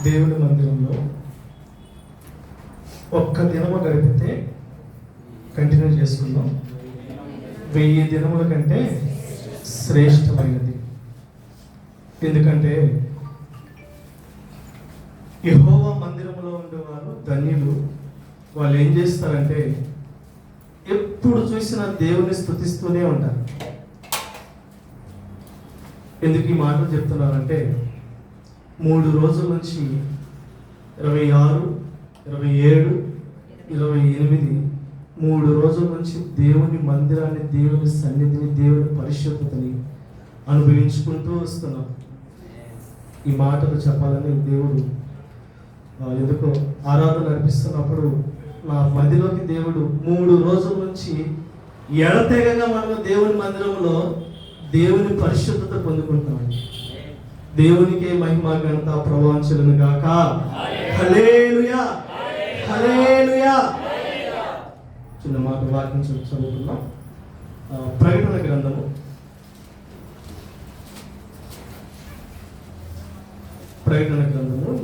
దేవుని మందిరంలో ఒక్క దినము గడిపితే కంటిన్యూ చేసుకుందాం. 1000 దినముల కంటే శ్రేష్టమైనది. ఎందుకంటే యెహోవా మందిరంలో ఉండేవారు ధన్యులు. వాళ్ళు ఏం చేస్తారంటే ఎప్పుడు చూసినా దేవుని స్తుతిస్తూనే ఉంటారు. ఎందుకు ఈ మాటలు చెప్తున్నారంటే 3 రోజుల నుంచి 26, 27, 28 3 రోజుల నుంచి దేవుని మందిరాన్ని, దేవుని సన్నిధిని, దేవుని పరిశుద్ధతని అనుభవించుకుంటూ వస్తున్నాం. ఈ మాటలు చెప్పాలని దేవుడు ఎందుకో ఆరాధన నడిపిస్తున్నప్పుడు నా మదిలోకి దేవుడు 3 రోజుల నుంచి ఎడతెగగా మనం దేవుని మందిరంలో దేవుని పరిశుద్ధత పొందుకుంటున్నాం. దేవునికే మహిమ ఘనత ప్రభావించలను గాక. హల్లెలూయా, హల్లెలూయా. చిన్న మాట వాక్యం చదువుతున్నాం. ప్రకటన గ్రంథము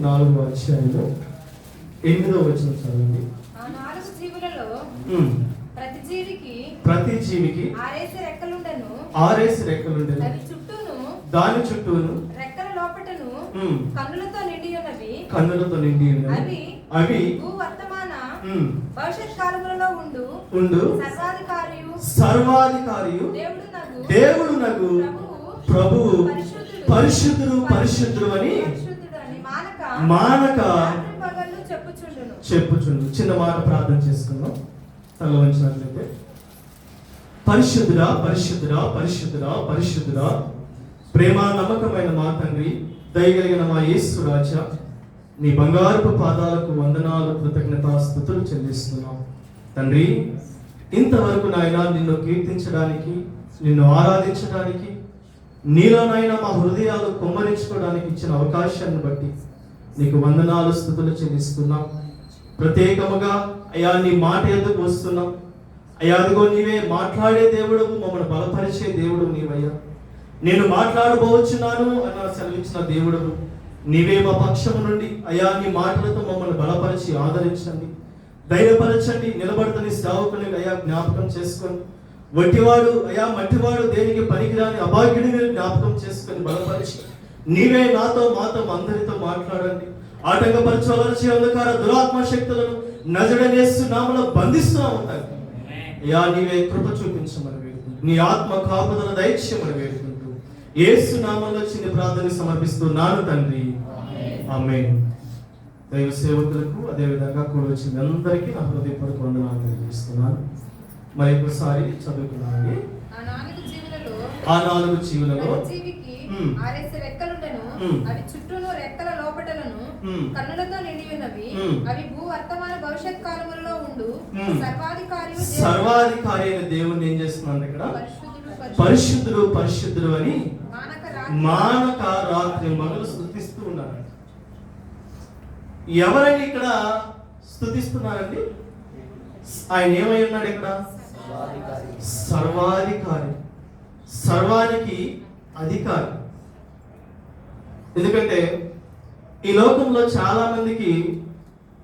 4వ అధ్యాయము 8వ వచనం చదవండి. ఆ 4 జీవులలో ప్రతి జీవికి 6 రెక్కలుండెను. అవి చుట్టూను, దాని చుట్టూను, రెక్కల లోపటను కన్నులతో నిండి ఉన్నవి. అవి వర్తమాన భవిష్యత్ కాలములలో ఉండు సర్వాధికారియు దేవుడునగు ప్రభువు పరిశుద్ధుడు అని మానక చెప్పుచుండు. చిన్న మాట ప్రార్థన చేసుకుందాం. తల వంచినట్లయితే. పరిశుద్ధుడా, పరిశుద్ధుడా, పరిశుద్ధుడా, పరిశుద్ధుడా, ప్రేమ నమ్మకమైన మా తండ్రి, దయగలిగిన మా యేసు రాజా, నీ బంగారపు పాదాలకు వందనాలు, కృతజ్ఞతాస్తుతులు చెల్లిస్తున్నాం తండ్రి. ఇంతవరకు నాయన నిన్ను కీర్తించడానికి, నిన్ను ఆరాధించడానికి, నీలోనైనా మా హృదయాలు కుమ్మరించుకోవడానికి ఇచ్చిన అవకాశాన్ని బట్టి నీకు వందనాలు, స్తుతులు చెల్లిస్తున్నాం. ప్రత్యేకముగా అయ్యా నీ మాట ఎందుకు వస్తున్నాం అయ్యా. అదిగో నీవే మాట్లాడే దేవుడు, మమ్మల్ని బలపరిచే దేవుడు నీవయ్యా. నేను మాట్లాడబోచున్నాను అన్న సెలవిచ్చిన దేవుడు నీవే. మా పక్షము నుండి అయ్యా నీ మాటలతో మమ్మల్ని బలపరిచి ఆదరించండి, ధైర్యపరచండి. నిలబడుతున్న సేవకుని అయ్యా జ్ఞాపకం చేసుకోండి. వట్టివాడు అయ్యా మట్టివాడు దేనికి పనికిరాని అభాగ్యుడిని జ్ఞాపకం చేసుకొని బలపరిచి నీవే నాతో మాతో అందరితో మాట్లాడండి. ఆటంకపరచవలసి అంధకార దురాత్మ శక్తులను నజరేయుడు యేసు నామములో బంధిస్తూ ఉంటాయి అయ్యా. నీవే కృప చూపించమని వేడుకుంటూ, నీ ఆత్మ కాపుదల దయచేయమని వేడుకుంటూ యేసు నామములో చిన్న ప్రార్థన సమర్పిస్తున్నాను తండ్రి. ఆమేన్. దైవ సేవకులకు అదేవిధంగా కూడా వచ్చిన అందరికీ నా హృదయపూర్వక వందనాలు తెలియజేస్తున్నాను. మరి ఒకసారి చదువుకున్నానండి. ఆ 4 జీవులలో అవి చుట్టూను, రెక్కల లోపటలను కన్నులతో నిండి ఉన్నవి. అవి వర్తమాన భవిష్యత్ కాలములలో ఉండు సర్వాధికారి అయిన దేవుణ్ణి ఏం చేస్తున్నాడు ఇక్కడ? పరిశుద్ధుడు, పరిశుద్ధుడు అని మానక రాత్రి మగలు స్తుతిస్తూ ఉన్నారు. ఎవరైనా ఇక్కడ స్తుతిస్తున్నారండి? ఆయన ఏమై ఉన్నాడు ఇక్కడ? సర్వాధికారి, సర్వానికి అధికారి. ఎందుకంటే ఈ లోకంలో చాలా మందికి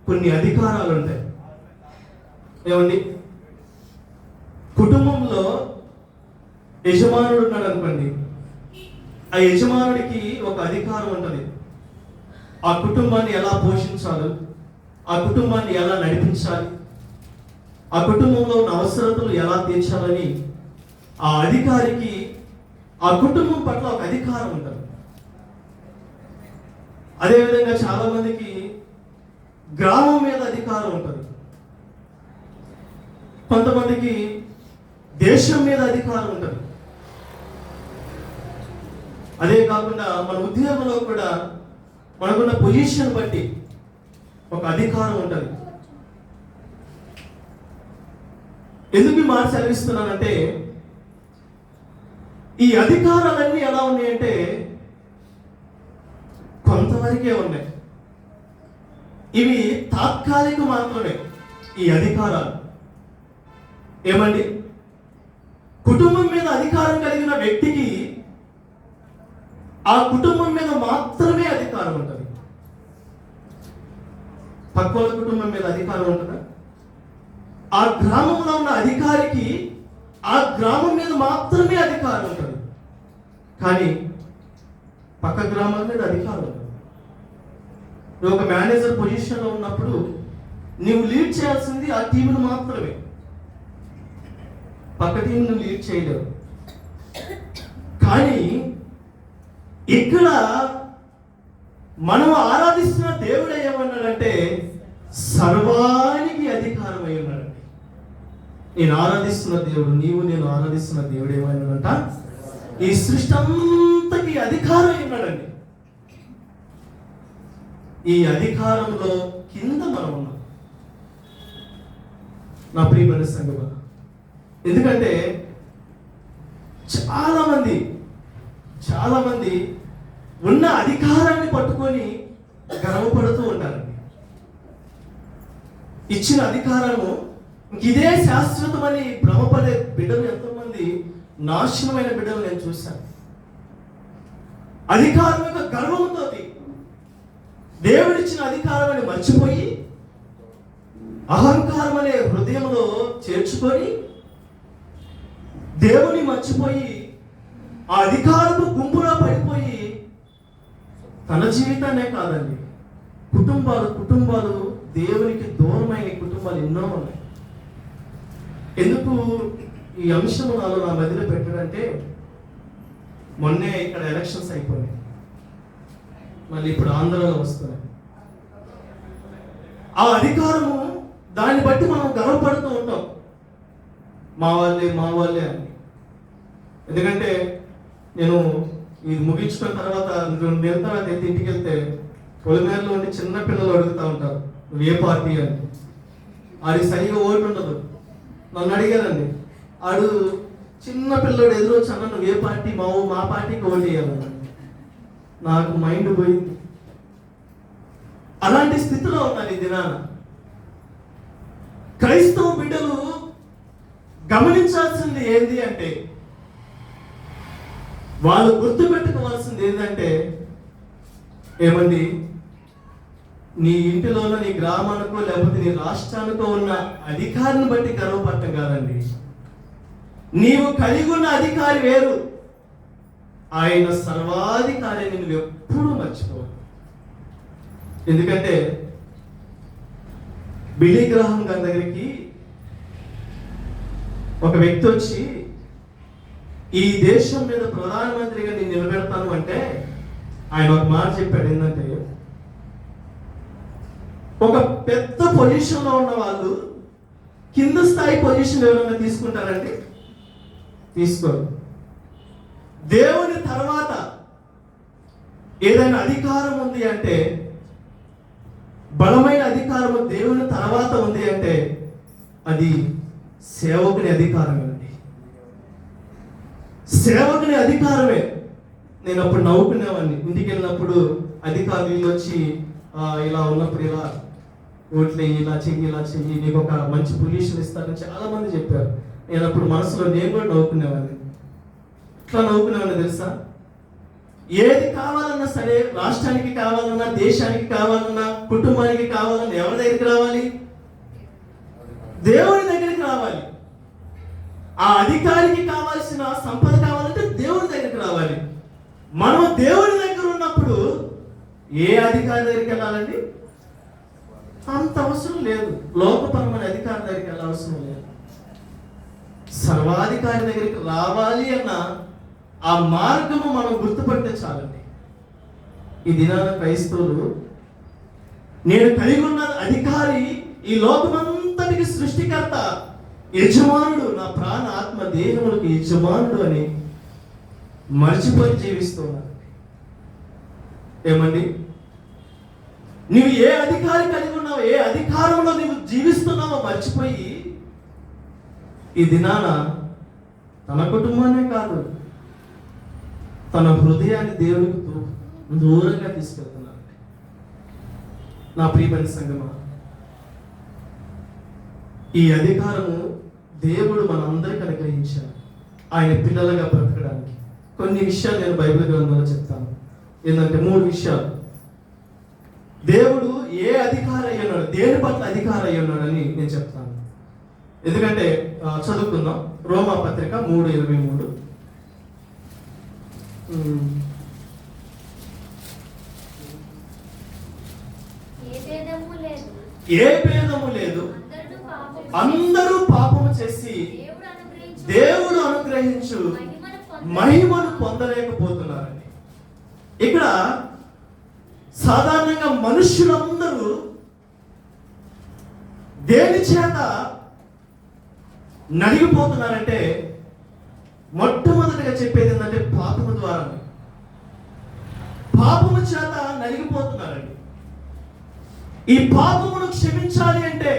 కొన్ని అధికారాలు ఉంటాయి. ఏమండి? కుటుంబంలో యజమానుడు ఉన్నాడు అనుకోండి, ఆ యజమానుడికి ఒక అధికారం ఉంటుంది. ఆ కుటుంబాన్ని ఎలా పోషించాలి, ఆ కుటుంబాన్ని ఎలా నడిపించాలి, ఆ కుటుంబంలో ఉన్న అవసరతలు ఎలా తీర్చాలని ఆ అధికారికి ఆ కుటుంబం పట్ల ఒక అధికారం ఉంటుంది. అదేవిధంగా చాలా మందికి గ్రామం మీద అధికారం ఉంటుంది, కొంతమందికి దేశం మీద అధికారం ఉంటుంది. అదే కాకుండా మన ఉద్యోగంలో కూడా మనకున్న పొజిషన్ బట్టి ఒక అధికారం ఉంటుంది. ఎందుకు మాట సెలవిస్తున్నానంటే ఈ అధికారాలన్నీ ఎలా ఉన్నాయంటే కొంతవరకే ఉన్నాయి. ఇవి తాత్కాలిక మాత్రమే ఈ అధికారాలు. ఏమండి? కుటుంబం మీద అధికారం కలిగిన వ్యక్తికి ఆ కుటుంబం మీద మాత్రమే అధికారం ఉంటుంది. పక్కల కుటుంబం మీద అధికారం ఉంటుందా? ఆ గ్రామంలో ఉన్న అధికారికి ఆ గ్రామం మీద మాత్రమే అధికారం ఉంటుంది, కానీ పక్క గ్రామాల మీద అధికారం ఉండదు. నువ్వు ఒక మేనేజర్ పొజిషన్లో ఉన్నప్పుడు నువ్వు లీడ్ చేయాల్సింది ఆ టీంను మాత్రమే, పక్క టీం నువ్వు లీడ్ చేయలేవు. కానీ ఇక్కడ మనం ఆరాధిస్తున్న దేవుడు ఏమన్నాడంటే సర్వానికి అధికారం అయి ఉన్నాడండి. నేను ఆరాధిస్తున్న దేవుడు, నేను ఆరాధిస్తున్న దేవుడు ఏమన్నాడంట ఈ సృష్టి అంతకి అధికారం అయి ఉన్నాడండి. ఈ అధికారంలో కింద మనం ఉన్నాం నా ప్రియమైన సంగమా. ఎందుకంటే చాలా మంది ఉన్న అధికారాన్ని పట్టుకొని గర్వపడుతూ ఉంటారండి. ఇచ్చిన అధికారము ఇదే శాశ్వతమని భ్రమపడే బిడ్డలు ఎంతోమంది, నాశనమైన బిడ్డలు నేను చూశాను. అధికారం యొక్క గర్వంతో దేవుడిచ్చిన అధికారం అని మర్చిపోయి అహంకారం అనే హృదయంలో చేర్చుకొని దేవుని మర్చిపోయి ఆ అధికారపు గుంపులో పడిపోయి తన జీవితాన్నే కాదండి, కుటుంబాలు దేవునికి దూరమైన కుటుంబాలు ఎన్నో ఉన్నాయి. ఎందుకు ఈ అంశము నా మధ్యలో పెట్టాడంటే, మొన్నే ఇక్కడ ఎలక్షన్స్ అయిపోయినాయి, మళ్ళీ ఇప్పుడు ఆంధ్రలో వస్తున్నాయి. ఆ అధికారము దాన్ని బట్టి మనం గర్వపడుతూ ఉంటాం, మా వాళ్ళే అని. ఎందుకంటే నేను ఇది ముగించుకున్న తర్వాత 2 నెలల తర్వాత ఇంటికి వెళ్తే పొలిమేరలో ఉండి చిన్న పిల్లలు అడుగుతూ ఉంటారు నువ్వు ఏ పార్టీ అని. ఆడికి సరిగా ఓటు ఉండదు. నన్ను అడిగారండి, ఆడు చిన్న పిల్లడు ఎదురొచ్చి అన్న నువ్వు ఏ పార్టీ, మా పార్టీకి ఓటు వేయాలన్నా. నాకు మైండ్ పోయింది. అలాంటి స్థితిలో ఉన్నాను ఈ దినాన. క్రైస్తవ బిడ్డలు గమనించాల్సింది ఏంటి అంటే, వాళ్ళు గుర్తుపెట్టుకోవాల్సింది ఏంటంటే, ఏమండి నీ ఇంటిలోనో నీ గ్రామానికో లేకపోతే నీ రాష్ట్రానికో ఉన్న అధికారిని బట్టి గర్వపడటం కాదండి. నీవు కలిగి ఉన్న అధికారి వేరు, ఆయన సర్వాధికారి అని నువ్వు ఎప్పుడూ మర్చిపోవాలి. ఎందుకంటే బిలీ గ్రాహం గారి దగ్గరికి ఒక వ్యక్తి వచ్చి ఈ దేశం మీద ప్రధానమంత్రిగా నేను నిలబెడతాను అంటే ఆయన ఒక మాట చెప్పాడు. ఏంటంటే ఒక పెద్ద పొజిషన్లో ఉన్న వాళ్ళు కింద స్థాయి పొజిషన్ ఎవరైనా తీసుకుంటారండి? తీసుకోరు. దేవుని తర్వాత ఏదైనా అధికారం ఉంది అంటే, బలమైన అధికారము దేవుని తర్వాత ఉంది అంటే అది సేవకుని అధికారమే అండి. సేవకుని అధికారమే. నేను అప్పుడు నవ్వుకునేవాడిని. ఇంటికి వెళ్ళినప్పుడు అధికారులు వచ్చి ఇలా ఉన్నప్పుడు ఇలా ఓట్లు ఇలా చెయ్యి నీకు ఒక మంచి పొజిషన్ ఇస్తారని చాలా మంది చెప్పారు. నేను అప్పుడు మనసులో నేను కూడా నవ్వుకునేవాడిని. ఇట్లా నవ్వుకునేవాడిని తెలుసా? ఏది కావాలన్నా సరే, రాష్ట్రానికి కావాలన్నా, దేశానికి కావాలన్నా, కుటుంబానికి కావాలన్నా ఎవరి దగ్గరికి రావాలి? దేవుని దగ్గరికి రావాలి. ఆ అధికారికి కావాల్సిన సంపద కావాలంటే దేవుని దగ్గరికి రావాలి. మనం దేవుని దగ్గర ఉన్నప్పుడు ఏ అధికారి దగ్గరికి వెళ్ళాలండి? అంత అవసరం లేదు. లోకపరమైన అధికారి దగ్గరికి వెళ్ళవసరం లేదు. సర్వాధికారి దగ్గరికి రావాలి అన్న ఆ మార్గము మనం గుర్తుపడితే చాలండి. ఈ దినాన క్రైస్తవులు నేను కలిగి ఉన్న అధికారి ఈ లోకమంతటికి సృష్టికర్త, యజమానుడు, నా ప్రాణ ఆత్మ దేహములకు యజమానుడు అని మర్చిపోయి జీవిస్తున్నారు. ఏమండి, నువ్వు ఏ అధికారి కలిగి ఉన్నావో, ఏ అధికారంలో నువ్వు జీవిస్తున్నావో మర్చిపోయి ఈ దినాన తన కుటుంబాన్నే కాదు, తన హృదయాన్ని దేవునికి దూరంగా తీసుకెళ్తున్నారు. నా ప్రియమైన సంగమా, ఈ అధికారము దేవుడు మనందరికీ అనుగ్రహించాడు ఆయన పిల్లలుగా బ్రతకడానికి. కొన్ని విషయాలు నేను బైబిల్ గ్రంథంలో చెప్తాను. ఏంటంటే 3 విషయాలు. దేవుడు ఏ అధికారి అయి ఉన్నాడు, దేని పట్ల అధికారి అయి ఉన్నాడని నేను చెప్తాను. ఎందుకంటే చదువుకుందాం. రోమా పత్రిక 3:23. ఏ భేదము లేదు, అందరూ పాపము చేసి దేవుడు అనుగ్రహించు మహిమను పొందలేకపోతున్నారని. ఇక్కడ సాధారణంగా మనుషులందరూ దేని చేత నలిగిపోతున్నారంటే మొట్టమొదటిగా చెప్పేది ఏంటంటే పాపము ద్వారా. పాపము చేత నలిగిపోతున్నారండి. ఈ పాపమును క్షమించాలి అంటే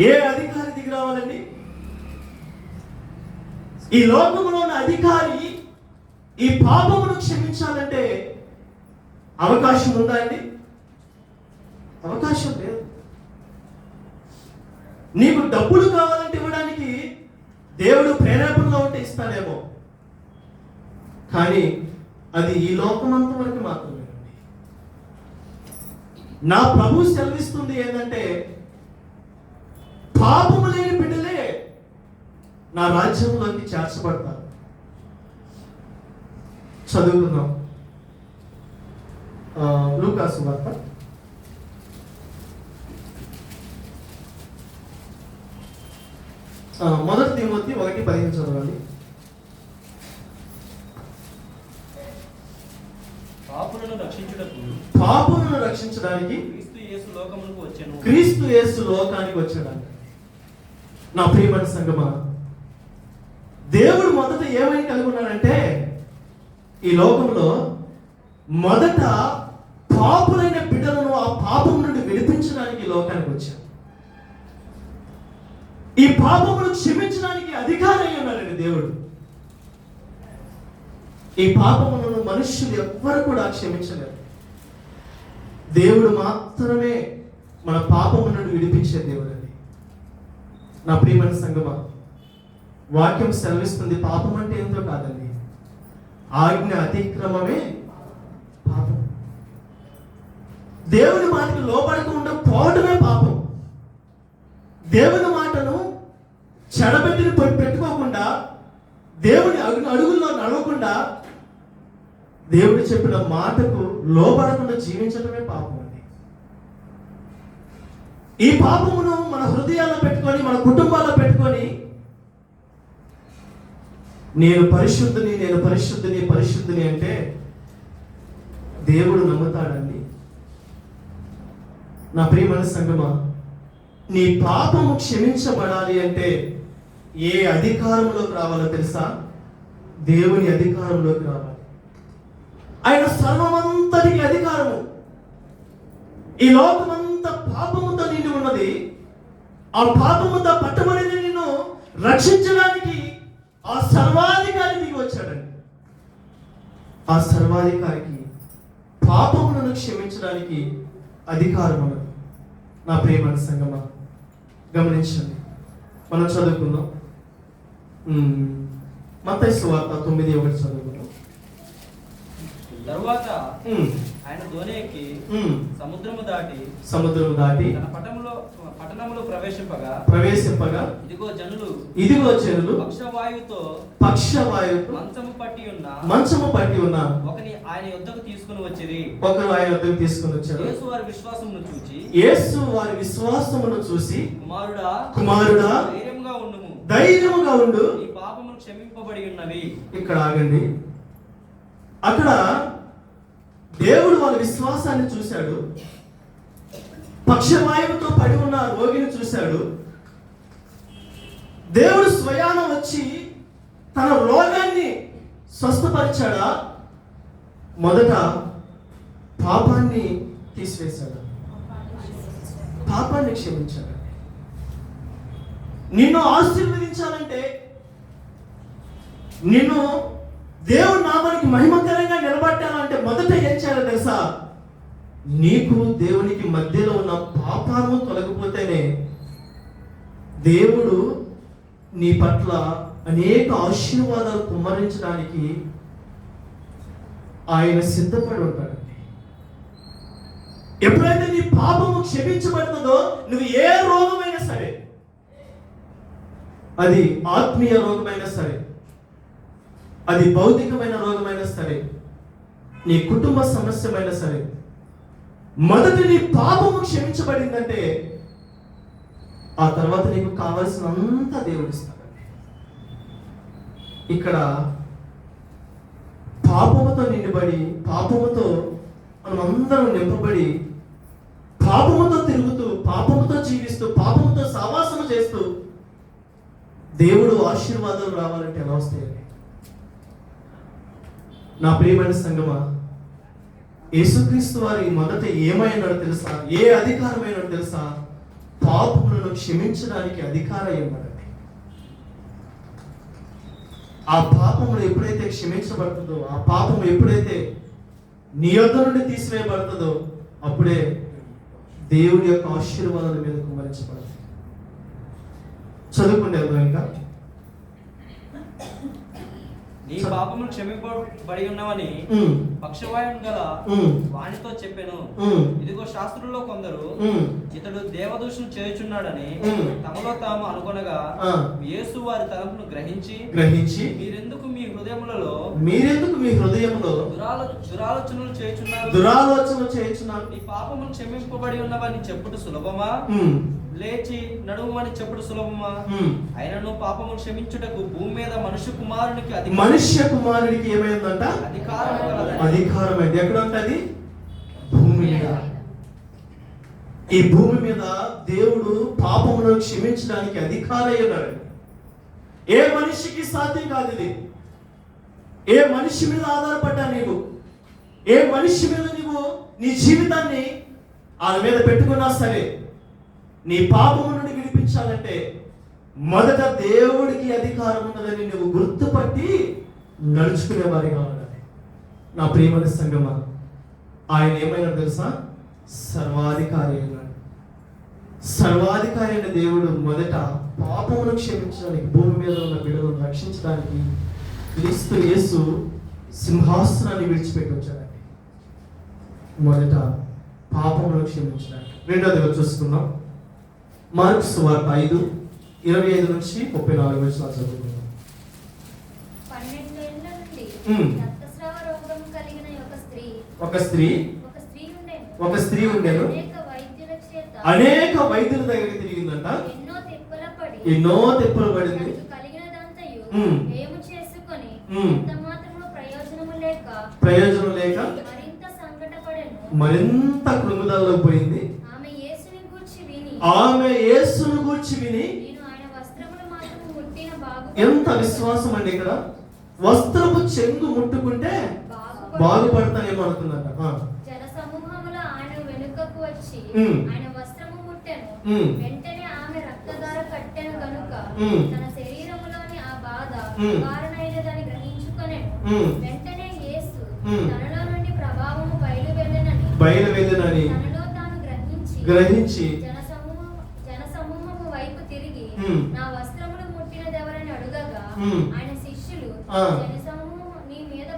ఏ అధికారి దిగి రావాలండి? ఈ లోకంలో ఉన్న అధికారి ఈ పాపమును క్షమించాలంటే అవకాశం ఉందా అండి? అవకాశం లేదు. నీకు డబ్బులు కావాలంటే ఇవ్వడానికి దేవుడు ప్రేరేపణలో ఉంటే ఇస్తాడేమో, కానీ అది ఈ లోకమంత వరకు మాత్రమే. నా ప్రభు సెలవిస్తుంది ఏంటంటే పాపము లేని బిడ్డలే నా రాజ్యంలోకి చేర్చబడతారు. చదువుకుందాం. లూకాసు వార్త 1 తిమోతి 1:15 చదవండి. పాపులను రక్షించడానికి క్రీస్తు యేసు లోకానికి వచ్చాడు. నా ప్రియమైన సంగమా, దేవుడు మొదట ఏమని కలిగి ఉన్నాడంటే ఈ లోకంలో మొదట పాపులైన బిడ్డలను ఆ పాపం నుండి విడిపించడానికి ఈ లోకానికి వచ్చాడు. ఈ పాపమును క్షమించడానికి అధికారి అయి ఉన్నాడండి దేవుడు. ఈ పాపములను మనుష్యులు ఎవ్వరు కూడా క్షమించలేరు. దేవుడు మాత్రమే మన పాపము నుండి విడిపించే దేవుడు అండి. నా ప్రియమైన సంగమా, వాక్యం సెలవిస్తుంది పాపం అంటే ఏంటో కాదండి, ఆజ్ఞ అతిక్రమమే పాపం. దేవుని మాటకు లోబడకుండా పోవడమే పాపం. దేవుని మాటను చెడబెట్టిన పెట్టుకోకుండా, దేవుని అడుగుల్లో నడవకుండా, దేవుడు చెప్పిన మాటకు లోబడకుండా జీవించడమే పాపం అండి. ఈ పాపమును మన హృదయాల్లో పెట్టుకొని, మన కుటుంబాల్లో పెట్టుకొని నేను పరిశుద్ధిని, నేను పరిశుద్ధిని, పరిశుద్ధిని అంటే దేవుడు నమ్ముతాడండి. నా ప్రియమైన సంగమా, నీ పాపము క్షమించబడాలి అంటే ఏ అధికారంలోకి రావాలో తెలుసా? దేవుని అధికారంలోకి రావాలి. ఆయన సర్వమంతటికి అధికారము. ఈ లోకమంతా పాపముతో నిండి ఉన్నది. ఆ పాపముతో పట్టబడిన నిన్ను రక్షించడానికి ఆ సర్వాధికారి దిగి వచ్చాడండి. ఆ సర్వాధికారికి పాపములను క్షమించడానికి అధికారం ఉన్నది. నా ప్రియమైన సంగమా, గమనించండి. మనం చదువుకుందాం. మత్తయి సువార్త 9:1 చదువుకుందాం. తరువాత ఆయన దోణి ఎక్కి సముద్రము దాటి తన పట్టణములో ప్రవేశింపగా ఇదిగో జనులు పక్షవాయువుతో మంచము పట్టి ఉన్న ఒకని ఆయన యొద్దకు తీసుకుని వచ్చిరి. యేసు వారి విశ్వాసమును చూసి కుమారుడా ధైర్యముగా ఉండు, ఈ పాపములు క్షమింపబడి ఉన్నవి. ఇక్కడ ఆగండి. అక్కడ దేవుడు వాళ్ళ విశ్వాసాన్ని చూశాడు. పక్షవాయువుతో పడి ఉన్న రోగిని చూశాడు. దేవుడు స్వయాన వచ్చి తన రోగాన్ని స్వస్థపరిచాడా? మొదట పాపాన్ని తీసివేశాడు, పాపాన్ని క్షమించాడు. నిన్ను ఆశీర్వదించాలంటే, నిన్ను దేవుడు నామానికి మహిమకరంగా నిలబట్టాలంటే మొదట ఏం చేయాలో తెలుసా? నీకు దేవునికి మధ్యలో ఉన్న పాపాలను తొలగిపోతేనే దేవుడు నీ పట్ల అనేక ఆశీర్వాదాలు కుమ్మరించడానికి ఆయన సిద్ధపడి ఉంటాడండి. ఎప్పుడైతే నీ పాపము క్షమించబడుతుందో నువ్వు ఏ రోగమైనా సరే, అది ఆత్మీయ రోగమైనా సరే, అది భౌతికమైన రోగమైనా సరే, నీ కుటుంబ సమస్యమైనా సరే, మొదటి నీ పాపము క్షమించబడిందంటే ఆ తర్వాత నీకు కావలసినంత దేవుడు ఇస్తాడు. ఇక్కడ పాపముతో నిండిబడి, పాపముతో మనం అందరం నింపబడి, పాపముతో తిరుగుతూ, పాపముతో జీవిస్తూ, పాపముతో సావాసము చేస్తూ దేవుడు ఆశీర్వాదాలు రావాలంటే ఎలా వస్తాయండి? నా ప్రియమైన సంగమా, యేసుక్రీస్తు వారి మొదట ఏమైనాడో తెలుసా? ఏ అధికారమైనాడో తెలుసా? పాపములను క్షమించడానికి అధికారం ఇవ్వబడండి. ఆ పాపములు ఎప్పుడైతే క్షమించబడుతుందో, ఆ పాపము ఎప్పుడైతే నీ యొద్ద నుండి తీసివేయబడుతుందో, అప్పుడే దేవుడి యొక్క ఆశీర్వాదాల మీద కుమరించబడుతుంది. చదువుకుంటే ఇంకా నీ పాపములు క్షమింపబడి ఉన్నవని పక్షవాయువు గల వానితో చెప్పాను. ఇదిగో శాస్త్రుల్లో కొందరు ఇతడు దేవదూషణ చేయుచున్నాడని తమలో తాము అనుకొనగా యేసు వారి తలంపును గ్రహించి మీరెందుకు మీ హృదయములలో దురాలోచనలు చేయుచున్నారు? నీ పాపములు క్షమింపబడి ఉన్నవని చెప్పుట సులభమా, లేచి నడుమని చెప్పుడు సులభమా? అయినను పాపములు క్షమించుటకు భూమి మీద మనుష్య కుమారునికి ఏమైందంట? అధికారం అయింది. ఎక్కడ ఉంటుంది? భూమి మీద. ఈ భూమి మీద దేవుడు పాపములను క్షమించడానికి అధికారం ఉన్నాడు. ఏ మనిషికి సాధ్యం కాదు ఇది. ఏ మనిషి మీద ఆధారపడ్డా నీవు, ఏ మనిషి మీద నీవు నీ జీవితాన్ని ఆయన మీద పెట్టుకున్నా సరే, నీ పాపము నుండి విడిపించాలంటే మొదట దేవుడికి అధికారం ఉన్నదని నువ్వు గుర్తుపట్టి నడుచుకునేవారిగా ఉండాలి. నా ప్రియమైన సంగమా, ఆయన ఏమైనా తెలుసా? సర్వాధికారి అయినాడు. సర్వాధికారి అయిన దేవుడు మొదట పాపమును క్షమించడానికి, భూమి మీద ఉన్న బిడ్డలను రక్షించడానికి క్రీస్తు యేసు సింహాసనాన్ని విడిచిపెట్టి వచ్చాడండి. మొదట పాపమును క్షమించడానికి. రెండోదిగా చూసుకుందాం, మార్కు సువార్త 5:25 నుంచి 34 వచనాలు చదువుకుందాం. 12 ఏళ్ల నుండి రక్తస్రావ రోగం కలిగిన ఒక స్త్రీ ఉండెను. అనేక వైద్యుల దగ్గరికి తిరిగిందంట. ఎన్నో తిప్పలు పడింది. ప్రయోజనం లేక మరింత కృంగుదలలో పోయింది. ఆమె యేసును గూర్చి విని, ఎంత విశ్వాసం అండి! ఇక్కడ వస్త్రపు చెంగు ముట్టుకుంటే బాగుపడతానేమో అనుకున్నట. జనసమూహములో ఆయన వెనుకకు వచ్చి ఆయన వస్త్రము ముట్టెను. వెంటనే ఆమె రక్తధార కట్టెను గనుక తన శరీరములోని ఆ బాధ నివారణైనదని గ్రహించుకొనెను. వెంటనే యేసు తనలో నుండి ప్రభావము బయలువెళ్ళెనని తనలో తాను గ్రహించి జనసమూహము వైపు తిరిగి నా వస్త్రములు ముట్టినదెవరని అడుగగా ఆయన శిష్యులు, జనసమూహము నీ మీద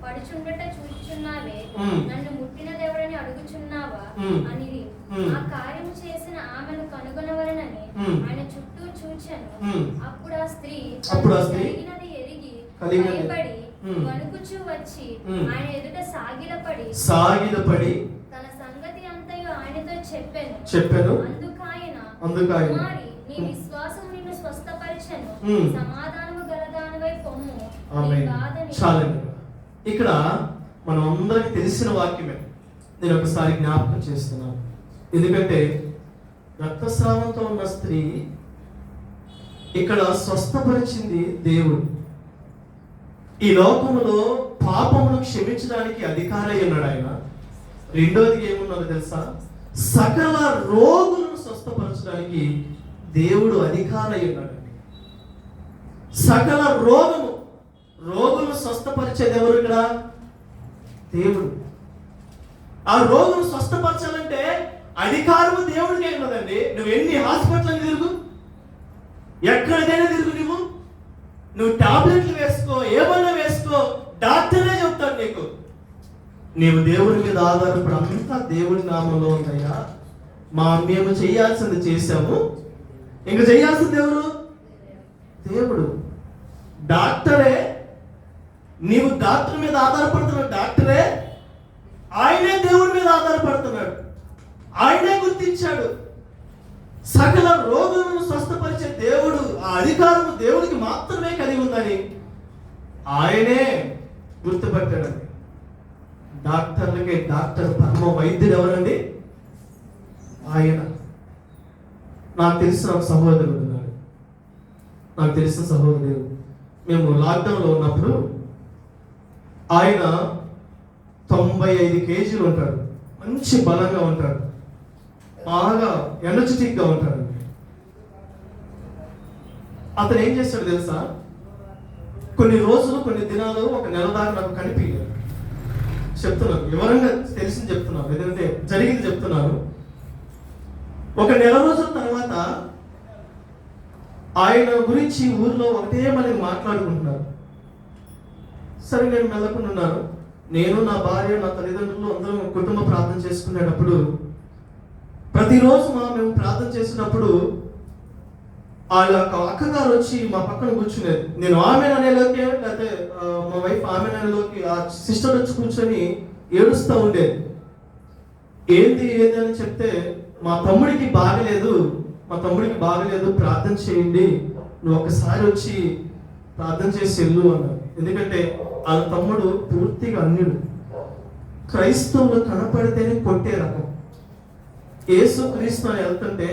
పడుచుండట చూచుచున్నావే, నన్ను ముట్టినదెవరని అడుగుచున్నావా అనిరి. ఆ కార్యము చేసిన ఆమెను కనుగొనవలనని ఆయన చుట్టూ చూచెను. అప్పుడు ఆ స్త్రీ కలిగినది ఎరిగి భయపడి వణుకుచూ వచ్చి ఆయన ఎదుట సాగిలపడి తన సంగతి అంతయు ఆయనతో చెప్పెను. అందుకాయన, కుమారి, నీ విశ్వాసం నిన్ను స్వస్థపరిచెను, సమాధానము గలదానివై పొమ్ము, నీ బాధని. చాలండి. ఇక్కడ మనం అందరికి తెలిసిన వాక్యమే, నేను ఒకసారి జ్ఞాపకం చేస్తున్నాను. ఎందుకంటే రక్తస్రావంతో ఉన్న స్త్రీ ఇక్కడ స్వస్థపరిచింది దేవుడు. ఈ లోకములో పాపమును క్షమించడానికి అధికారై ఉన్నాడు ఆయన. రెండోది ఏమున్నదో తెలుసా? సకల రోగులను స్వస్థపరచడానికి దేవుడు అధికారై ఉన్నాడండి. సకల రోగులను స్వస్థపరిచేది ఎవరు? ఇక్కడ దేవుడు. ఆ రోగును స్వస్థపరచాలంటే అధికారము దేవుడికే ఉన్నదండి. నువ్వు ఎన్ని హాస్పిటల్ తిరుగు, ఎక్కడికైనా తిరుగు, నువ్వు టాబ్లెట్లు వేసుకో, ఏమన్నా వేసుకో, డాక్టరే చెప్తాడు నీకు నీవు దేవుని మీద ఆధారపడి అంతా దేవుడి నామంలో ఉందయ్యా, మేము చేయాల్సింది చేశాము, ఇంకా చేయాల్సింది ఎవరు? దేవుడు. డాక్టరే, నీవు డాక్టర్ మీద ఆధారపడుతున్నాడు, డాక్టరే ఆయనే దేవుడి మీద ఆధారపడుతున్నాడు. ఆయనే గుర్తించాడు. సకల రోగులను స్వస్థపరిచే దేవుడు, ఆ అధికారం దేవుడికి మాత్రమే కలిగి ఉందని ఆయనే గుర్తుపట్టాడండి. డాక్టర్లకే డాక్టర్, పరమ వైద్యుడు ఎవరండి? ఆయన. నాకు తెలిసిన ఒక సహోదరుడు ఉన్నాడు, నాకు తెలిసిన సహోదరుడు. మేము లాక్డౌన్లో ఉన్నప్పుడు ఆయన 95 కేజీలు ఉంటాడు, మంచి బలంగా ఉంటాడు, బాగా ఎనర్జెటిక్గా ఉంటాడు. అతను ఏం చేస్తాడు తెలుసా? కొన్ని రోజులు, కొన్ని దినాలు, ఒక నెల దాకా నాకు కనిపించలేదు. చెప్తున్నాను, వివరంగా తెలిసింది చెప్తున్నాను, ఎందుకంటే జరిగింది చెప్తున్నాను. ఒక నెల రోజుల తర్వాత ఆయన గురించి ఊర్లో ఒకటే మళ్ళీ మాట్లాడుకుంటున్నారు. సరే, నేను మెల్లకుండా ఉన్నాను. నేను, నా భార్య, నా తల్లిదండ్రులు అందరం కుటుంబ ప్రార్థన చేసుకునేటప్పుడు, ప్రతిరోజు మేము ప్రార్థన చేసినప్పుడు ఆ యొక్క అక్కగారు వచ్చి మా పక్కన కూర్చునేది. నేను ఆమె అనేలోకి, లేకపోతే మా వైఫ్ ఆమె అనేలోకి ఆ సిస్టర్ వచ్చి కూర్చొని ఏడుస్తూ ఉండేది. ఏంది అని చెప్తే, మా తమ్ముడికి బాగలేదు, ప్రార్థన చేయండి, నువ్వు ఒకసారి వచ్చి ప్రార్థన చేసి వెళ్ళు అన్నారు. ఎందుకంటే ఆ తమ్ముడు పూర్తిగా అన్యుడు, క్రైస్తవులు కనపడితేనే కొట్టే రకం. యేసు క్రీస్తు అని వెళ్తుంటే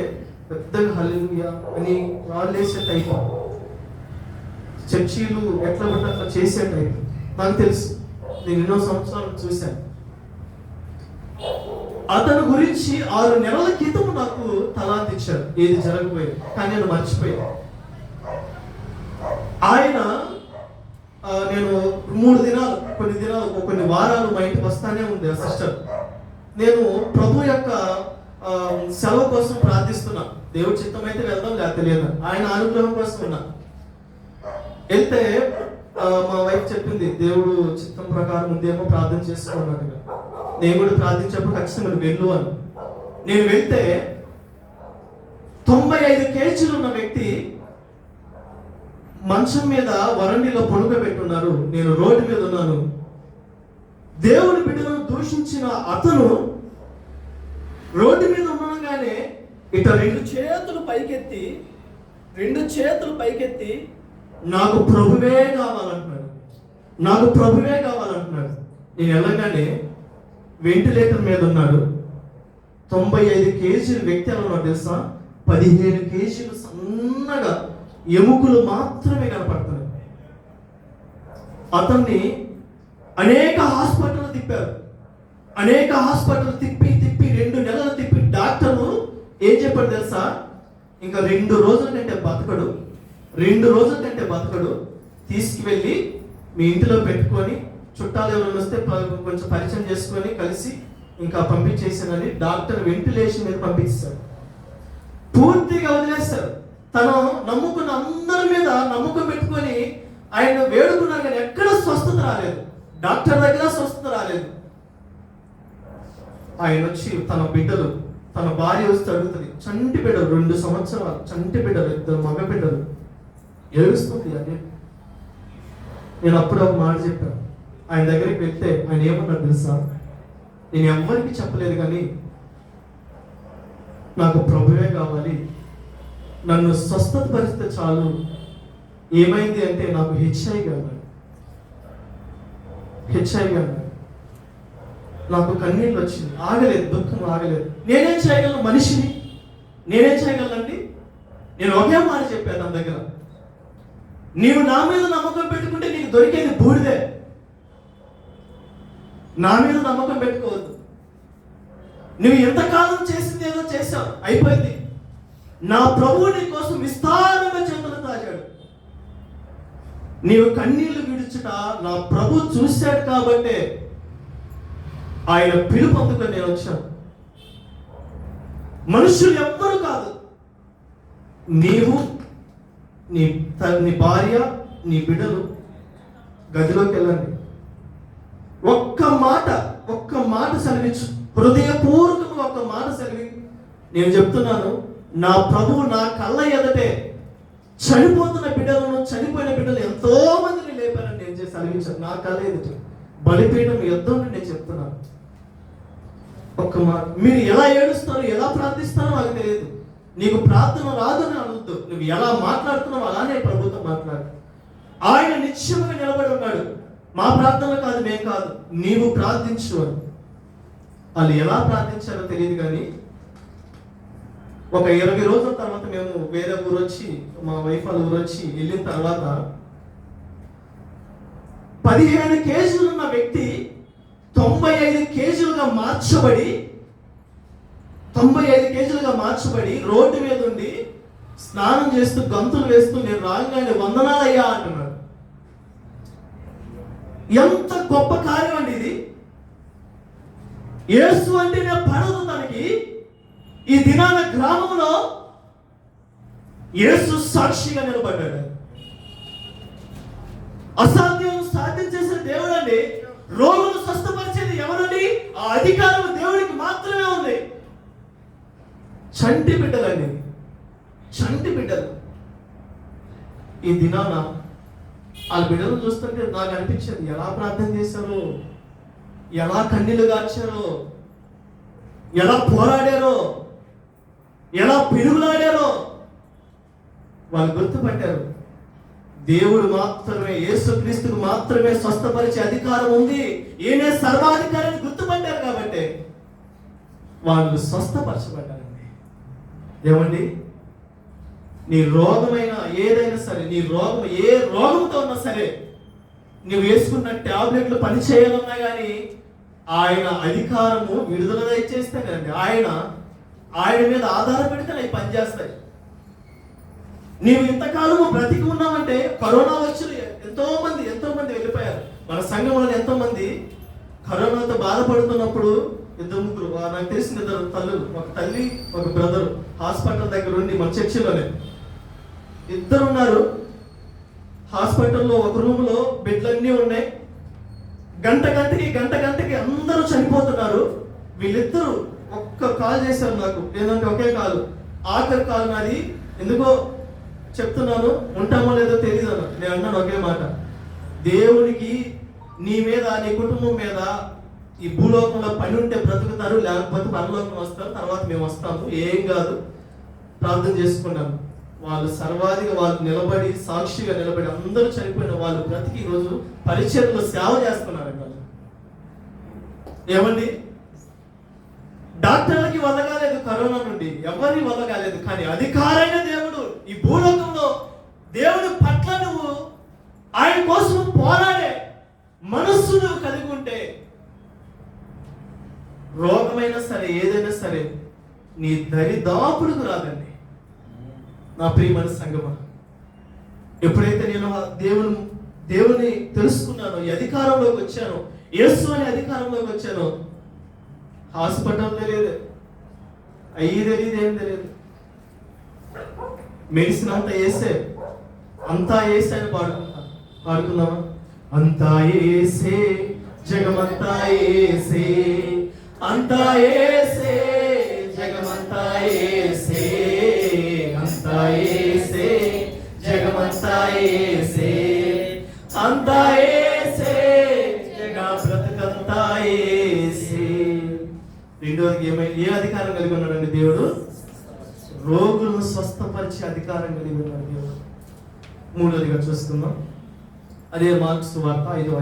పెద్దగా హల్లెలూయా అని వాళ్ళేసే టైప్, చర్చీలు ఎట్లా పడితే అట్లా చేసే టైప్. నాకు తెలుసు, నేను ఎన్నో సంవత్సరాలు చూశాను. అతని గురించి 6 నెలల క్రితం నాకు తలాంతి ఇచ్చారు, ఏది జరగబోయేది, కానీ నేను మర్చిపోయాను. ఆయన నేను 3 దినాలు, కొన్ని వారాలు మా ఇంటికి వస్తానే ఉంది ఆ సిస్టర్. నేను ప్రభు యొక్క సెలవు కోసం ప్రార్థిస్తున్నా. దేవుడి చిత్తం అయితే వెళ్దాం, లేకపోతే లేదా, ఆయన అనుగ్రహం కోసం ఉన్నా. వెళ్తే మా వైఫ్ చెప్పింది, దేవుడు చిత్తం ప్రకారం ఉందేమో ప్రార్థన చేసుకున్నట్టుగా. నేను కూడా ప్రార్థించినప్పుడు ఖచ్చితంగా వెళ్ళు అని. నేను వెళ్తే 95 కేజీలు ఉన్న వ్యక్తి మంచం మీద వరండిలో పడుకోబెట్టున్నారు. నేను రోడ్డు మీద ఉన్నాను. దేవుడి బిడ్డను దూషించిన అతను రోడ్డు మీద ఉండగానే ఇట 2 చేతులు పైకెత్తి నాకు ప్రభువే కావాలంటున్నాడు. నేను వెళ్ళగానే వెంటిలేటర్ మీద ఉన్నాడు. 95 కేజీల వ్యక్తి ఎలా ఉన్నాడు తెలుసా? 15 కేజీలు సన్నగా ఎముకలు మాత్రమే కనపడుతున్నాయి. అతన్ని అనేక హాస్పిటల్ తిప్పారు. తిప్పి 2 నెలలు తిప్పి డాక్టరు ఏం చెప్పాడు తెలుసా? ఇంకా 2 రోజుల కంటే బతకడు, తీసుకువెళ్ళి మీ ఇంటిలో పెట్టుకొని, చుట్టాలు ఎవరైనా వస్తే కొంచెం పరిచయం చేసుకొని కలిసి ఇంకా పంపించేసానని డాక్టర్ వెంటిలేషన్ మీద పంపించారు. పూర్తిగా వదిలేస్తారు. తను నమ్ముకున్న అందరి మీద నమ్మకం పెట్టుకొని ఆయన వేడుకున్నారు, కానీ ఎక్కడ స్వస్థత రాలేదు. డాక్టర్ దగ్గర స్వస్థత రాలేదు. ఆయన వచ్చి తన భార్య వస్తే అడుగుతుంది. చంటి బిడ్డలు, 2 సంవత్సరాలు చంటి బిడ్డలు, 2 మగ బిడ్డలు, ఏడుస్తుంది. అదే నేను అప్పుడు ఒక మాట చెప్పాను. ఆయన దగ్గరికి వెళ్తే ఆయన ఏమన్నాడు తెలుసా? నేను ఎవ్వరికి చెప్పలేదు, కానీ నాకు ప్రభువే కావాలి, నన్ను స్వస్థత పరిస్తే చాలు. ఏమైంది అంటే నాకు హెచ్ఐవి అన్నాడు. నాకు కన్నీళ్ళు వచ్చింది, ఆగలేదు, దుఃఖం ఆగలేదు. నేనేం చేయగలను? మనిషిని నేనేం చేయగలనండి? నేను ఒకే మాట చెప్పాను తన దగ్గర, నీవు నా మీద నమ్మకం పెట్టుకుంటే నీకు దొరికేది బూడిదే. నా మీద నమ్మకం పెట్టుకోవద్దు. నువ్వు ఎంతకాలం చేసింది ఏదో చేశావు, అయిపోయింది. నా ప్రభువు నీ కోసం విస్తారంగా చేతులు తాగాడు. నీవు కన్నీళ్లు విడుచుట నా ప్రభు చూశాడు కాబట్టే ఆయన పిలుపు అందుకొని నేను వచ్చాను. మనుషులు ఎవ్వరు కాదు, నీవు, నీ భార్య, నీ బిడ్డలు గదిలోకి వెళ్ళండి. ఒక్క ఒక్క మాట సెలవించు, హృదయపూర్వకంగా ఒక్క మాట సెలవి. నేను చెప్తున్నాను, నా ప్రభువు నా కళ్ళ ఎదటే చనిపోతున్న బిడ్డలను, చనిపోయిన బిడ్డలు ఎంతో మందిని లేపారని నేను చేసి సెలవించాను. నా కళ్ళ ఎదుట బలిపీఠం యుద్ధం నేను చెప్తున్నాను. ఒక్క మాట, మీరు ఎలా ఏడుస్తారో ఎలా ప్రార్థిస్తారో నాకు తెలియదు. నీకు ప్రార్థన రాదని అనవద్దు, నువ్వు ఎలా మాట్లాడుతున్నావు అలానే ప్రభుత్వం మాట్లాడు. ఆయన నిశ్చయంగా నిలబడి ఉన్నాడు. మా ప్రార్థన కాదు, మేము కాదు, నీవు ప్రార్థించు అని. వాళ్ళు ఎలా ప్రార్థించారో తెలియదు, కానీ ఒక 20 రోజుల తర్వాత మేము వేరే ఊరు వచ్చి, మా వైఫ్ వాళ్ళ ఊరు వచ్చి వెళ్ళిన తర్వాత 15 కేజీలు ఉన్న వ్యక్తి 95 కేజీలుగా మార్చబడి 95 కేజీలుగా మార్చబడి రోడ్డు మీద ఉండి స్నానం చేస్తూ గంతులు వేస్తూ నేను రాగానే వందనాలయ్యా అంటున్నాడు. ఎంత గొప్ప కార్యం అండి ఇది. యేసు అంటేనే పడదు తనకి. ఈ దినాన గ్రామంలో యేసు సాక్షిగా నిలబడ్డాడు. అసాధ్యం సాధించేసిన దేవుడు అండి. రోగులు స్వస్థపరిచేది ఎవరండి? ఆ అధికారం దేవుడికి మాత్రమే ఉంది. చంటి బిడ్డలండి, చంటి బిడ్డలు. ఈ దినాన ఆ బిడ్డలు చూస్తుంటే నాకు అనిపించేది, ఎలా ప్రార్థన చేశారో, ఎలా కన్నీళ్లు గార్చారో, ఎలా పోరాడారో, ఎలా పిలుగులాడారో. వాళ్ళు గుర్తుపట్టారు, దేవుడు మాత్రమే, యేసుక్రీస్తుకు మాత్రమే స్వస్థపరిచే అధికారం ఉంది, ఈయనే సర్వాధికారాన్ని గుర్తుపట్టారు. కాబట్టి వాళ్ళు స్వస్థపరచబడ్డారండి. ఏమండి, నీ రోగమైన ఏదైనా సరే, నీ రోగం ఏ రోగంతో ఉన్నా సరే, నువ్వు వేసుకున్న టాబ్లెట్లు పనిచేయాలన్నా కానీ ఆయన అధికారము విడుదల ఇచ్చేస్తే కదండి. ఆయన మీద ఆధారపడితే అవి పనిచేస్తాయి. నీవు ఇంతకాలము బ్రతికి ఉన్నావంటే, కరోనా వచ్చి ఎంతో మంది వెళ్ళిపోయారు. మన సంఘంలో ఎంతో మంది కరోనాతో బాధపడుతున్నప్పుడు 2-3 నాకు తెలిసిన 2 తల్లులు, ఒక తల్లి ఒక బ్రదర్ హాస్పిటల్ దగ్గర ఉండి, మన చర్చిలోనే 2 ఉన్నారు. హాస్పిటల్లో ఒక రూమ్ లో బెడ్లన్నీ ఉన్నాయి. గంట గంటకి అందరూ చనిపోతున్నారు. వీళ్ళిద్దరూ ఒక్క కాల్ చేశారు నాకు, ఏంటంటే ఒకే కాల్, ఆఖరి కాల్ నాది. ఎందుకో చెప్తున్నాను, ఉంటామో లేదో తెలియదు అన్న. నేను అన్నాను ఒకే మాట, దేవునికి నీ మీద, నీ కుటుంబం మీద ఈ భూలోకంలో పని ఉంటే బ్రతుకుతారు, లేకపోతే పరలోకం వస్తారు, తర్వాత మేము వస్తాము, ఏం కాదు, ప్రార్థన చేసుకున్నాను. వాళ్ళు సర్వాధిగా వాళ్ళు నిలబడి, సాక్షిగా నిలబడి, అందరూ చనిపోయిన వాళ్ళు బ్రతికి ఈరోజు పరిచర్యలో సేవ చేస్తున్నారండి. వాళ్ళు ఏమండి, డాక్టర్లకి వల్ల కాలేదు, కరోనా నుండి ఎవరిని వల్ల కాలేదు, కానీ అధికారైన దేవుడు ఈ భూలోకంలో, దేవుడి పట్ల నువ్వు ఆయన కోసం పోరాడే మనస్సు నువ్వు కలిగి ఉంటే, రోగమైనా సరే ఏదైనా సరే నీ దరిదాపులకు రాదండి. నా ప్రియమైన సంగమా, ఎప్పుడైతే నేను దేవుని తెలుసుకున్నానో, ఈ అధికారంలోకి వచ్చానో, యేసు అనే అధికారంలోకి వచ్చానో, హాస్పిటల్ తెలియదు, అయ్యి తెలియదు, ఏం తెలియదు. మెడిసిన్ అంతా వేసే, అంతా వేసే అని పాడుకుందామా? అంతా ఏసే, జగమంతా ఏసే, అంతా ఏసే, జగమంతా ఏసే, అంతా ఏసే, జగమంతా ఏసే, అంతా ఏసే, జగ బ్రతుకంతా ఏసే. రెండోది ఏ అధికారం కలిగి ఉన్నాడండి దేవుడు? రోగులను స్వస్థపరిచే అధికారం కలిగి ఉన్నాడు దేవుడు. మూడోదిగా చూస్తున్నాం, అదే మార్కు సువార్త 5వ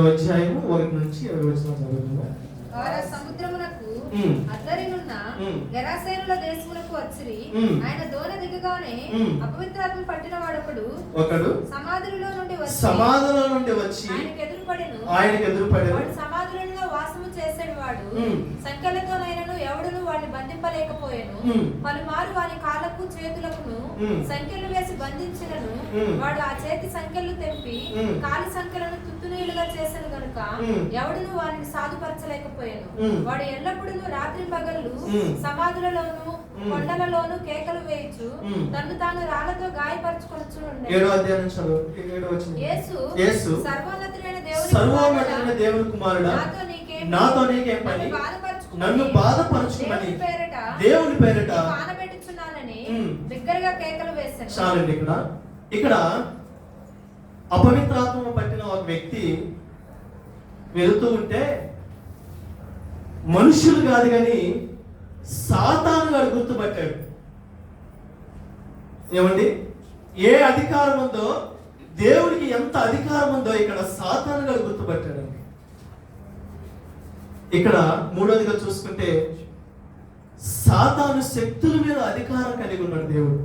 అధ్యాయం 1 నుంచి 20 వచనాలు చదువుతున్నాం. వారు సముద్రమునకు అద్దరినున్న గెరాసేనుల దేశమునకు వచ్చిరి. ఆయన దోణ దిగగానే అపవిత్రాత్మ పట్టిన ఒకడు సమాధులలో నుండి వచ్చి ఆయనకు ఎదురుపడెను. వాడు సమాధులలో వాసము చేసేడు వాడు సంఖ్యలతోనైనను ఎవడును వాడిని బంధింపలేకపోయాను. పలుమారు వాని కాళ్ళకు చేతులకు సంఖ్యలు వేసి బంధించినను వాడు ఆ చేతి సంఖ్యలు తెంపి కాలి సంఖ్యలను తుత్తునీలుగా చేసెను గనుక ఎవడును వారిని సాధుపరచలేకపోయాను. వాడు ఎల్లప్పుడూ రాత్రి పగళ్ళు సమాధులలోను కొండలలోను కేకలు వేయచ్చు తను తాను రాళ్లతో గాయపరచుకొనుచు ఉండెను. 7వ అధ్యాయం చదువు. 7వ వచనం. యేసు సర్వోన్నతుడైన సర్వోన్నతుడైన దేవుని కుమారుడా, నాతో నీకేం పని? నన్ను బాధపరచుమని దేవుని పేరిట పానబెట్టుచున్నానని బిగ్గరగా కేకలు వేశాను. చాలండి. ఇక్కడ అపవిత్రాత్మ పట్టిన ఒక వ్యక్తి వెళుతూ ఉంటే మనుషులు కాదు కానీ సాతాను గారు గుర్తుపట్టాడు. ఏమండి, ఏ అధికారం ఉందో, దేవుడికి ఎంత అధికారం ఉందో ఇక్కడ సాతాను గారు గుర్తుపట్టాడండి. ఇక్కడ మూడోదిగా చూసుకుంటే సాతాను శక్తుల మీద అధికారం కలిగి ఉన్నాడు దేవుడు.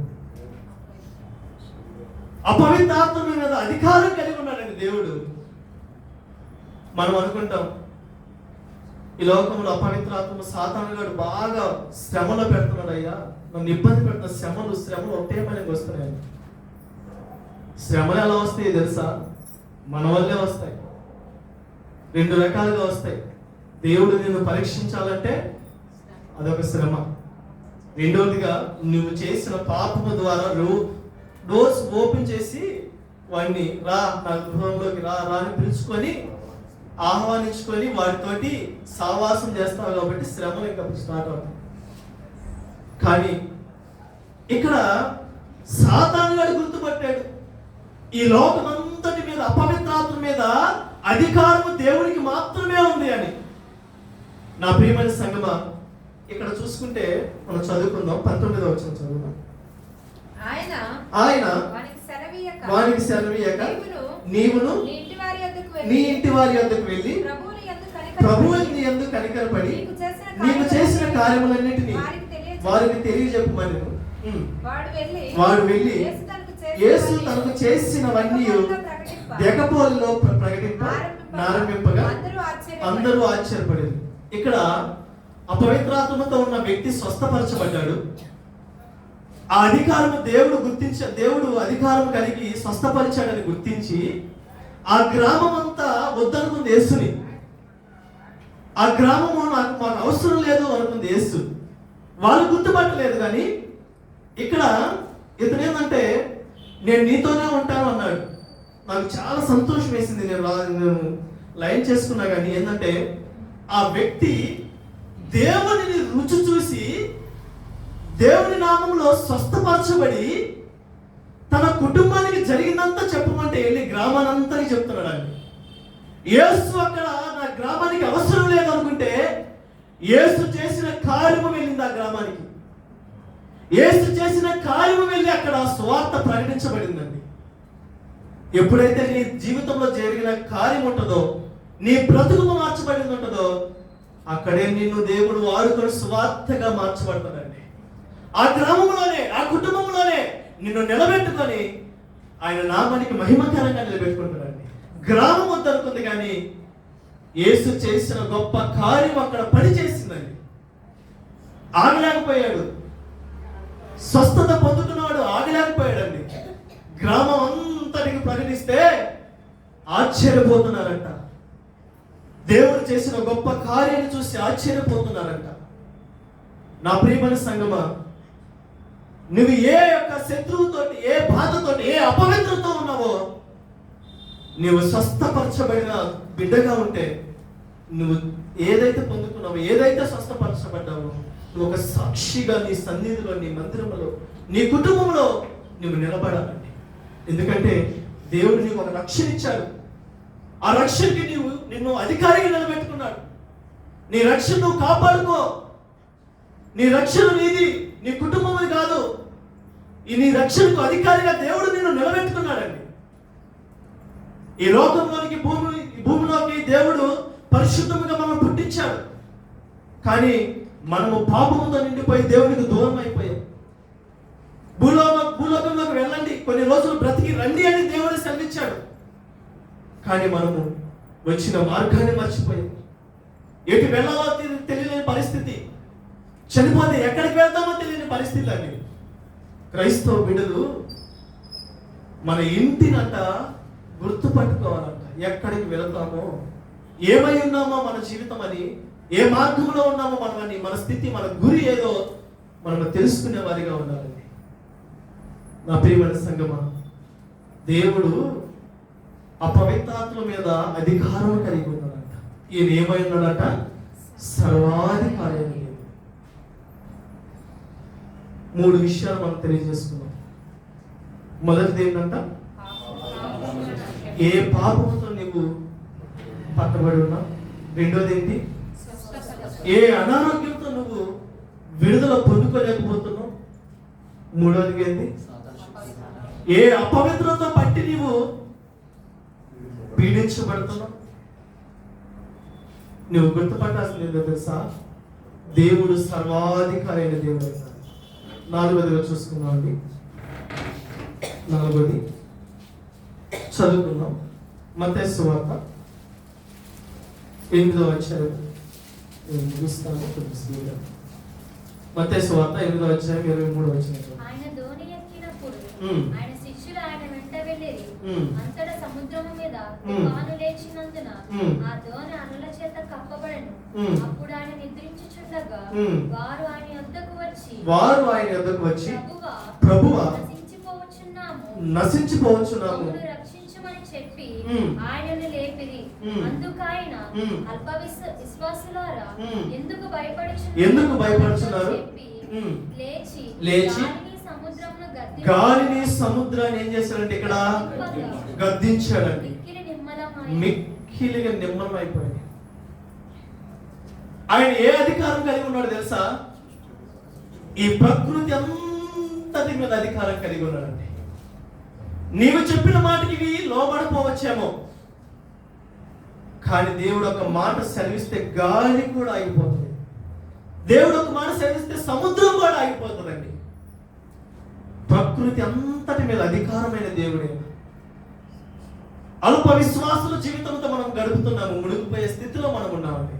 అపవిత్రాత్మ మీద అధికారం కలిగి ఉన్నాడండి దేవుడు. మనం అనుకుంటాం ఈ లోకంలో అపవిత్రాత్మ సాతాను గారు బాగా శ్రమలో పెడుతున్నాడు, అయ్యా నన్ను ఇబ్బంది పెడుతున్న శ్రమలు ఒకటే పనికి వస్తున్నాయి. శ్రమలు ఎలా వస్తాయి తెలుసా? మన వల్లే వస్తాయి. 2 రకాలుగా వస్తాయి. దేవుడు నిన్ను పరీక్షించాలంటే అదొక శ్రమ. రెండవదిగా నువ్వు చేసిన పాపము ద్వారా డోర్స్ ఓపెన్ చేసి వాడిని రా నా గృహంలోకి రా అని పిలుచుకొని ఆహ్వానించుకొని వాడితోటి సావాసం చేస్తావు కాబట్టి శ్రమలు ఇంకా స్టార్ట్ అవుతాయి. కానీ ఇక్కడ సాతాను గారు గుర్తుపట్టాడు, ఈ లోకమంతటి మీద అపవిత్రాత్మ మీద అధికారము దేవుడికి మాత్రమే ఉంది అని. నా ప్రియమైన సంగమా, ఇక్కడ చూసుకుంటే మనం చదువుకుందాం. 19వ వచనం చదువుదాం. ఆయన వానికి సెలవీయక నీవును నీ ఇంటి వారి యొద్దకు వెళ్ళి ప్రభువు నీ యందు కనికరపడి నీకు చేసిన కార్యములన్నిటినీ వారికి తెలియజెప్పమని వాడు వెళ్ళి యేసు తనకు చేసినవన్నీ దెకపోలిలో ప్రారంభింపగా అందరూ ఆశ్చర్యపడింది. ఇక్కడ అపవిత్రాత్మతో ఉన్న వ్యక్తి స్వస్థపరచబడ్డాడు. ఆ అధికారము దేవుడు అధికారం కలిగి స్వస్థపరిచాడని గుర్తించి ఆ గ్రామం అంతా వద్దనుకుంది యేసుని. ఆ గ్రామము మాకు అవసరం లేదు అనుకుంది యేసు. వాళ్ళు గుర్తుపట్టలేదు. కానీ ఇక్కడ ఇతను ఏంటంటే నేను నీతోనే ఉంటాను అన్నాడు. నాకు చాలా సంతోషం వేసింది. నేను లైన్ చేసుకున్నా. కానీ ఏంటంటే ఆ వ్యక్తి దేవుని రుచి చూసి దేవుని నామంలో స్వస్థపరచబడి తన కుటుంబానికి జరిగిందంతా చెప్పమంటే వెళ్ళి గ్రామానంతా చెప్తున్నాడు అండి. యేసు అక్కడ నా గ్రామానికి అవసరం లేదు అనుకుంటే యేసు చేసిన కార్యము వెళ్ళింది ఆ గ్రామానికి. యేసు చేసిన కార్యము వెళ్ళి అక్కడ సువార్త ప్రకటించబడిందండి. ఎప్పుడైతే నీ జీవితంలో జరిగిన కార్యం ఉంటుందో, నీ బ్రతుకు మార్చబడింది ఉంటుందో, అక్కడే నిన్ను దేవుడు వాడుకొని సువార్తగా మార్చబడతాడండి. ఆ గ్రామంలోనే, ఆ కుటుంబంలోనే నిన్ను నిలబెట్టుకొని ఆయన నామానికి మహిమకరంగా నిలబెట్టుకుంటాడండి. గ్రామం వద్దనుకుంది కానీ యేసు చేసిన గొప్ప కార్యం అక్కడ పని చేసిందండి. ఆగలేకపోయాడు. స్వస్థత పొందుతున్నాడు, ఆగలేకపోయాడండి. గ్రామం అంతటికి ప్రకటిస్తే ఆశ్చర్యపోతున్నారంట. దేవుడు చేసిన గొప్ప కార్యాన్ని చూసి ఆశ్చర్యపోతున్నారంట. నా ప్రియమైన సంగమా, నువ్వు ఏ యొక్క శత్రువుతోటి, ఏ బాధతోటి, ఏ అపవిత్రతో ఉన్నావో, నువ్వు స్వస్థపరచబడిన బిడ్డగా ఉంటే, నువ్వు ఏదైతే పొందుకున్నావో, ఏదైతే స్వస్థపరచబడ్డావో, నువ్వు ఒక సాక్షిగా నీ సన్నిధిలో, నీ మందిరంలో, నీ కుటుంబంలో నువ్వు నిలబడాలండి. ఎందుకంటే దేవుడు నీకు ఒక రక్షణ ఇచ్చాడు. ఆ రక్షణకి నిన్ను అధికారిగా నిలబెట్టుకున్నాడు. నీ రక్షణ నువ్వు కాపాడుకో. నీ రక్షణ నీది, నీ కుటుంబం కాదు. నీ రక్షణకు అధికారిగా దేవుడు నిన్ను నిలబెట్టుకున్నాడండి. ఈ లోకంలోనికి భూమిలోకి దేవుడు పరిశుద్ధముగా మనం పుట్టించాడు. కానీ మనము పాపముతో నిండిపోయి దేవునికి దూరం అయిపోయాం. భూలోకంలోకి వెళ్ళండి, కొన్ని రోజులు బ్రతికి రండి అని దేవుడు సెలవిచ్చాడు. కానీ మనము వచ్చిన మార్గాన్ని మర్చిపోయాం. ఎటు వెళ్ళాలో తెలియని పరిస్థితి, చనిపోతే ఎక్కడికి వెళ్తామో తెలియని పరిస్థితులు అవి. క్రైస్తవ బిడ్డలు మన ఇంటినంట గుర్తుపట్టుకోవాలంట. ఎక్కడికి వెళ్తామో, ఏమై ఉన్నామో మన జీవితం అని, ఏ మార్గంలో ఉన్నామో మనమని, మన స్థితి, మన గురి ఏదో మనం తెలుసుకునే వారిగా ఉండాలండి. నా ప్రియమైన సంగమా, దేవుడు అపవిత్రాత్మ మీద అధికారం కలిగి ఉన్నాడంట. ఈయన ఏమై ఉన్నాడట? సర్వాధికారి అయిన దేవుడు. 3 విషయాలు మనం తెలియజేసుకున్నాం. మొదటిది ఏంటంట? ఏ పాపంతో నీవు పట్టబడి ఉన్నావు. రెండోది ఏంటి? ఏ అనారోగ్యంతో నువ్వు విడుదల పొందుకోలేకపోతున్నావు. మూడోది ఏంటి? ఏ అపవిత్రతో పట్టి నీవు పీడించబడుతున్నావు. నువ్వు గుర్తుపట్టాల్సింది ఏంటో తెలుసా? దేవుడు సర్వాధికారి అయిన దేవుడు అయినాడు. 4వదిగా చూసుకున్నాం అండి. 4వది చదువుకున్నాం. మత్తయి సువార్త 8వ అధ్యాయం. ముగిస్తాను కొద్దిగా. మత్తయి సువార్త 8వ అధ్యాయం 23వ వచనం. ఆయన దోణి ఎక్కినప్పుడు ఆయన శిష్యులు ఆయన వెంట వెళ్ళిరి. అంతటా సముద్రము మీద తుఫాను లేచినందున ఆ దోణి అలల చేత కప్పబడెను. అప్పుడు ఆయన నిద్రించుచుండగా వారు ఆయన యొద్దకు వచ్చి ప్రభువా నశించిపోవచ్చున్నాము రక్షించమని చెప్పి ఆయనను లేపిరి. అందుకు ఆయన అల్ప విశ్వాసులారా ఎందుకు భయపడుచున్నారు చెప్పి లేచి గాలిని సముద్రాన్ని ఏం చేశాడంటే ఇక్కడ గద్దించాడండి. మిక్కిలిగా నిమ్మలమైపోయింది. ఆయన ఏ అధికారం కలిగి ఉన్నాడు తెలుసా? ఈ ప్రకృతి అంతటి మీద అధికారం కలిగి ఉన్నాడండి. నీవు చెప్పిన మాటకి లోబడిపోవచ్చేమో, కానీ దేవుడు ఒక మాట సెలవిస్తే గాలి కూడా ఆగిపోతుంది. దేవుడు ఒక మాట సెలవిస్తే సముద్రం కూడా ఆగిపోతుందండి. ప్రకృతి అంతటి మీద అధికారమైన దేవుడే. అల్ప విశ్వాసుల జీవితంతో మనం గడుపుతున్నాము. మునిగిపోయే స్థితిలో మనం ఉన్నామండి.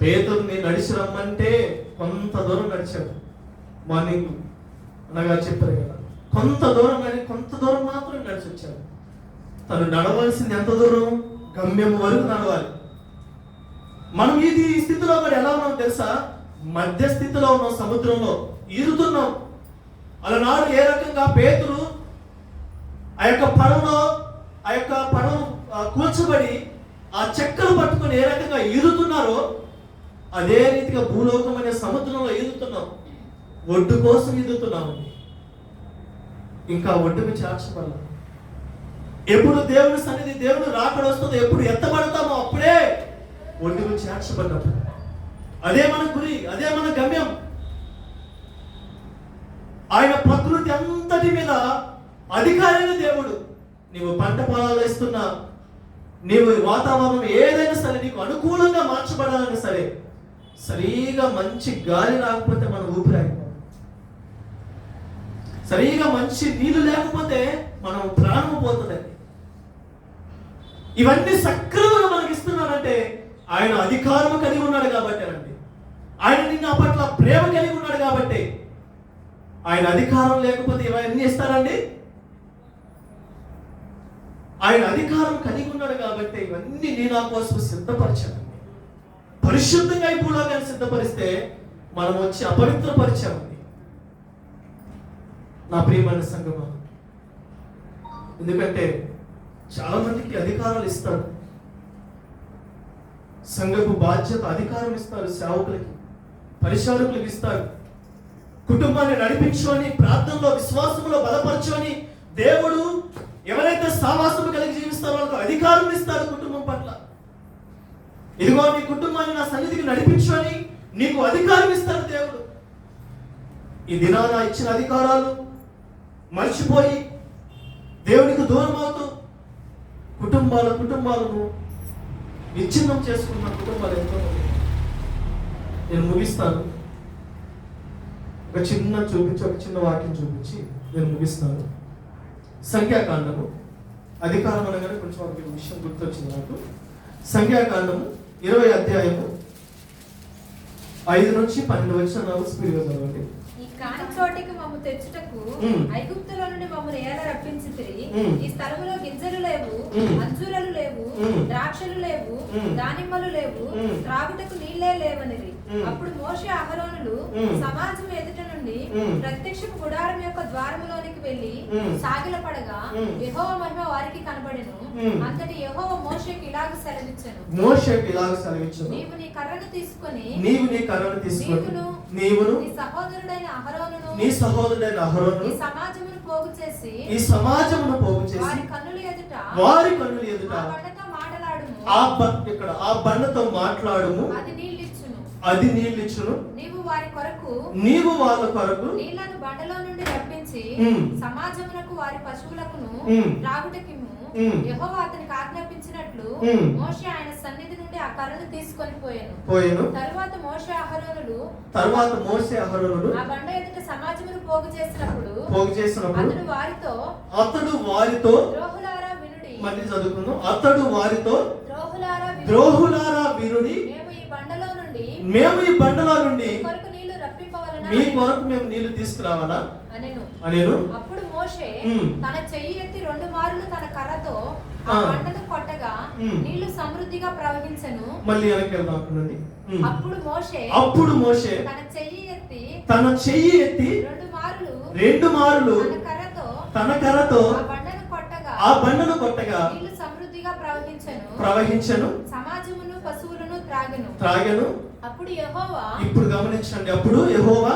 పేతురుని నడిచి రమ్మంటే కొంత దూరం నడిచాడు. మార్నింగ్ అనగా చెప్పారు కదా, కొంత దూరం మాత్రం నడిచి వచ్చాడు. తను నడవలసింది ఎంత దూరం? గమ్యం వరకు నడవాలి. మనం ఇది స్థితిలో మరి ఎలా ఉన్నాం తెలుసా? మధ్య స్థితిలో ఉన్నాం. సముద్రంలో ఈదుతున్నాం. అలనాడు ఏ రకంగా పేతురు ఆ యొక్క పడవ కూర్చబడి ఆ చెక్కలు పట్టుకొని ఏ రకంగా ఈదుతున్నారో అదే రీతిగా భూలోకం అనే సముద్రంలో ఈదుతున్నాం. ఒడ్డు కోసం ఈదుతున్నాము. ఇంకా ఒడ్డుకు చేర్చబడాలి. ఎప్పుడు దేవుని సన్నిధి, దేవుడు రాకడ వస్తుందో, ఎప్పుడు ఎత్తబడతామో అప్పుడే ఒడ్డుకు చేర్చబడ్డప్పుడు. అదే మన గురి, అదే మన గమ్యం. ఆయన ప్రకృతి అంతటి మీద అధికారైన దేవుడు. నీవు పంట పొలాలు ఇస్తున్నా, నీవు వాతావరణం ఏదైనా సరే నీకు అనుకూలంగా మార్చబడాలని సరే, సరిగా మంచి గాలి రాకపోతే మన ఊపిరాగిపోతాం. సరిగా మంచి నీళ్లు లేకపోతే మనం ప్రాణం పోతుందండి. ఇవన్నీ సక్రమంగా మనకి ఇస్తున్నాడంటే ఆయన అధికారం కలిగి ఉన్నాడు కాబట్టి అండి. ఆయన నిన్న పట్ల ప్రేమ కలిగి ఉన్నాడు కాబట్టి. ఆయన అధికారం లేకపోతే ఇవన్నీ ఇస్తారండి? ఆయన అధికారం కలిగి ఉన్నాడు కాబట్టి ఇవన్నీ నీ నా కోసం సిద్ధపరచాడండి. పరిశుద్ధంగా ఈ భూలోకాన్ని సిద్ధపరిస్తే మనం వచ్చి అపవిత్రపరిచామండి. నా ప్రియమైన సంగమా, ఎందుకంటే చాలా మందికి అధికారాలు ఇస్తారు. సంఘపు బాధ్యత అధికారం ఇస్తారు. సేవకులకి, పరిచారకులకు ఇస్తారు. కుటుంబాన్ని నడిపించుకొని, ప్రార్థనలో విశ్వాసంలో బలపరచుకొని, దేవుడు ఎవరైతే సావాసము కలిగి జీవిస్తారో వాళ్ళకు అధికారం ఇస్తారు కుటుంబం పట్ల. ఇదిగో నీ కుటుంబాన్ని నా సన్నిధికి నడిపించుకొని నీకు అధికారం ఇస్తారు దేవుడు. ఈ దినాన ఇచ్చిన అధికారాలు మర్చిపోయి దేవునికి దూరం అవుతూ కుటుంబాలను విచ్ఛిన్నం చేసుకున్న కుటుంబాలు ఎంతో మంది. నేను ముగిస్తాను. ఒక చిన్న వాక్యం చూపించి నేను ముగిస్తాను. సంఖ్యాకాండము, అధికారం అనగానే కొంచెం ఒక విషయం గుర్తొచ్చింది నాకు. సంఖ్యాకాండము 20వ అధ్యాయము 5 నుంచి 12 వచనాలు స్పీడ్గా చదవండి. ఈ కాని చోటికి మమ్ము తెచ్చుటకు ఐగుప్తులో నుండి మమ్మల్ని ఎలా రప్పించితిరి. ఈ స్థలములో గింజలు లేవు, అంజూరలు లేవు, ద్రాక్షలు లేవు, దానిమ్మలు లేవు, త్రాగుటకు నీళ్లే అప్పుడు మోషే అహరోనులు సమాజం ఎదుట నుండి ప్రత్యక్షపు గుడారం యొక్క ద్వారములోనికి వెళ్లి సాగిలపడగా యెహోవా మహిమ వారికి కనబడెను. అంతటి యెహోవా మోషేకి ఇలాగ సెలవిచ్చెను, నీవు నీ కర్రను తీసుకొని నీవును నీ సహోదరుడైన అహరోనును నీ ఈ సమాజమును పోగు చేసి వారి కన్నుల ఎదుట ఆ బండతో మాటలాడుము. ఇక్కడ ఆ బండతో మాట్లాడుము, అది నీళ్ళిచ్చును. నీవు వాళ్ళ కొరకు నీళ్లను బండలో నుండి రప్పించి సమాజమునకు వారి పశువులకును త్రాగుటకిమ్ము. యెహోవా అతనికి ఆజ్ఞాపించినట్లు మోషే ఆయన సన్నిధి నుండి ఆ కర్రను తీసుకొని పోయెను. తరువాత మోషే అహరోనులు ఆ బండ ఎదుట సమాజమును పోగు చేసినప్పుడు అతడు వారితో ద్రోహులారా వినుడి. మళ్ళీ చదువుకుందాం. అతడు వారితో ద్రోహులారా వినుడి, మేము ఈ బండలో నుండి మీ కొరకు మేము నీళ్లు తీసుకురావాలా అనెను. అప్పుడు మోషే తన చెయ్యి ఎత్తి 2 మారులు తన కర్రతో ఆ బండను కొట్టగా నీళ్లు సమృద్ధిగా ప్రవహించెను. మళ్ళీ వెనక్కి వెళ్దాం. అప్పుడు మోషే తన చెయ్యి ఎత్తి 2 మారులు తన కర్రతో ఆ బండను కొట్టగా నీళ్లు సమృద్ధిగా ప్రవహించెను, సమాజమును పశువులను త్రాగెను. అప్పుడు యెహోవా, ఇప్పుడు గమనించండి, అప్పుడు యెహోవా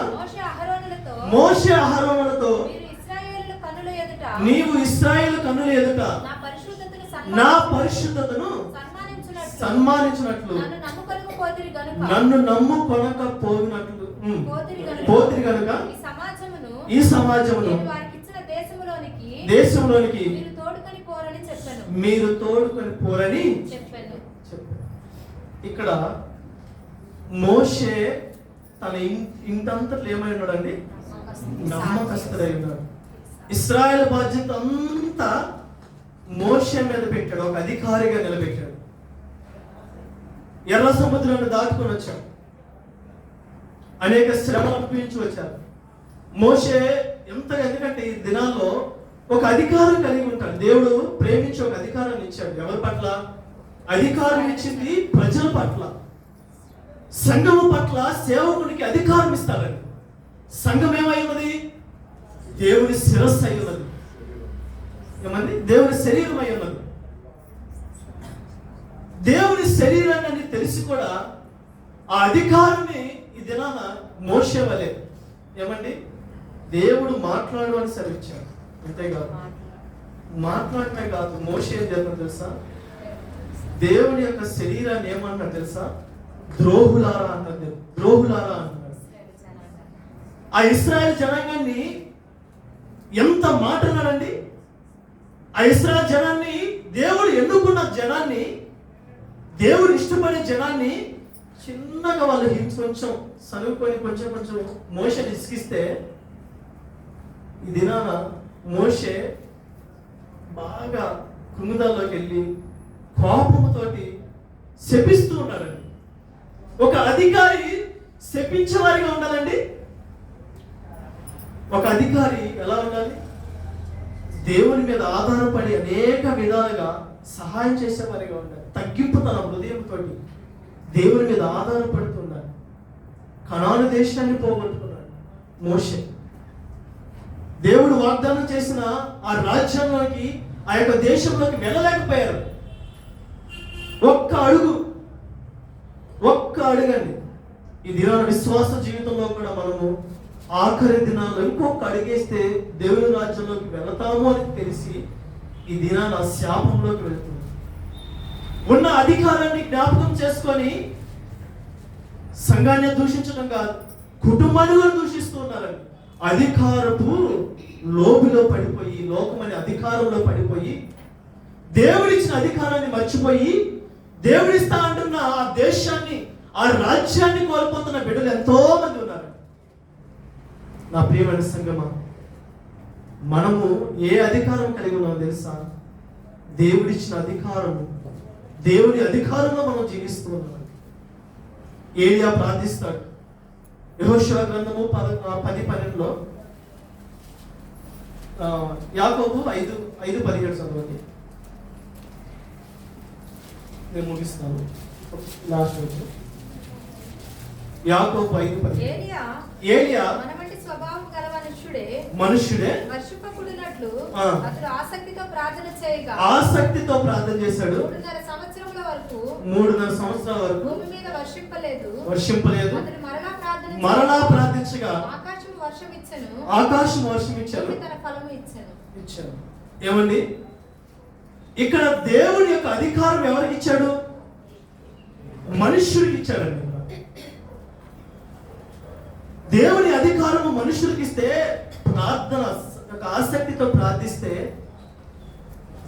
మోషే అహరోనులతో నీవు ఇశ్రాయేలు కన్నుల ఎదుట నా పరిశుద్ధతను సన్మానించినట్లు నన్ను నమ్ముకొనకపోయినట్లు పోతిరి గనుక ఈ సమాజమును దేశంలోనికి మీరు తోడుకొని పోరని చెప్పాను. ఇక్కడ మోషే తన ఇంటంతట్లో ఏమై ఉన్నాడండి? నమ్మకస్తుడై ఉన్నాడు. ఇశ్రాయేల్ బాధ్యత అంతా మోషే మీద పెట్టాడు, ఒక అధికారిగా నిలబెట్టాడు. ఎర్ర సముద్రాన్ని దాటుకొని వచ్చాడు, అనేక శ్రమలు అనుభవించి వచ్చారు. మోషే ఎందుకంటే ఈ దినాల్లో ఒక అధికారం కలిగి ఉంటాడు. దేవుడు ప్రేమించి ఒక అధికారాన్ని ఇచ్చాడు. ఎవరి పట్ల అధికారం ఇచ్చింది? ప్రజల పట్ల, సంఘము పట్ల సేవకునికి అధికారం ఇస్తాడండి. సంఘం ఏమై ఉన్నది? దేవుని శిరస్సు అయి ఉన్నది. ఏమండి? దేవుని శరీరం అయి ఉన్నది. దేవుని శరీరాన్ని తెలిసి కూడా ఆ అధికారాన్ని ఈ దినాన మోషే వలె ఏమండి దేవుడు మాట్లాడు అని సెలవిచ్చాడు. అంతేకాదు, మాట్లాడమే కాదు, మోషే ఏం చేస్తాడు తెలుసా? దేవుని యొక్క శరీరాన్ని ఏమన్నాడు తెలుసా? ద్రోహులారా అన్నది. ద్రోహులారా అన్నాడు. ఆ ఇశ్రాయేల్ జనాంగాన్ని ఎంత మాట అన్నాడండి? ఆ ఇశ్రాయేల్ జనాన్ని, దేవుడు ఎన్నుకున్న జనాన్ని, దేవుడు ఇష్టపడే జనాన్ని చిన్నగా వాళ్ళు కొంచెం సనుకొని కొంచెం మోషే ఇసుకిస్తే ఈ దినాన మోషే బాగా కృంగుదల్లోకి వెళ్ళి కోపంతోటి శపిస్తూ ఉన్నాడండి. ఒక అధికారి శపించేవారిగా ఉండాలండి. ఒక అధికారి ఎలా ఉండాలి? దేవుని మీద ఆధారపడి అనేక విధాలుగా సహాయం చేసేవారిగా ఉండాలి. తగ్గింపు తన హృదయంతో దేవుని మీద ఆధారపడుతున్నాడు. కనాను దేశాన్ని పోగొట్టుకున్నాడు మోషే. దేవుడు వాగ్దానం చేసిన ఆ రాజ్యంలోకి, ఆ యొక్క దేశంలోకి వెళ్ళలేకపోయారు. ఒక్క అడుగండి. ఈ దినాల విశ్వాస జీవితంలో కూడా మనము ఆఖరి దినాల్లో ఇంకొక అడిగేస్తే దేవుని రాజ్యంలోకి వెళతాము అని తెలిసి ఈ దినాల శాపంలోకి వెళ్తుంది. ఉన్న అధికారాన్ని జ్ఞాపకం చేసుకొని సంఘాన్ని దూషించడం కాదు, కుటుంబాన్ని కూడా దూషిస్తూ ఉన్నారండి. అధికారపు లోబిలో పడిపోయి, లోకమనే అధికారంలో పడిపోయి, దేవుడిచ్చిన అధికారాన్ని మర్చిపోయి, దేవుడిస్తా అంటున్న ఆ దేశాన్ని, ఆ రాజ్యాన్ని కోల్పోతున్న బిడ్డలు ఎంతో మంది ఉన్నారు. నా ప్రియమైన సంగమా, మనము ఏ అధికారం కలిగి ఉన్నామో తెలుసా? దేవుడిచ్చిన అధికారము, దేవుని అధికారంలో మనం జీవిస్తూ ఉన్నాం. ఏలియా ప్రార్థిస్తాడు. యెహోషువ గ్రంథము 10:12లో యాకోబు 5:17 చదవండి. నేను ముగిస్తాను లాస్ట్ రోజు. యాకోబు 5:10. ఏలియా మన వంటి స్వభావం గల మనుష్యుడే వర్షింపకుడినట్లు అతడు ఆసక్తితో ప్రార్థన చేశాడు. 3.5 సంవత్సరముల వరకు భూమి మీద వర్షింపలేదు. అతడు మరలా ప్రార్థించగా ఆకాశం వర్షం ఇచ్చాను, తన ఫలము ఇచ్చాను. ఏమండి, ఇక్కడ దేవుని యొక్క అధికారం ఎవరికి ఇచ్చాడు? మనుష్యుడికి ఇచ్చాడండి. దేవుని అధికారము మనుషులకి ఇస్తే, ప్రార్థన ఒక ఆసక్తితో ప్రార్థిస్తే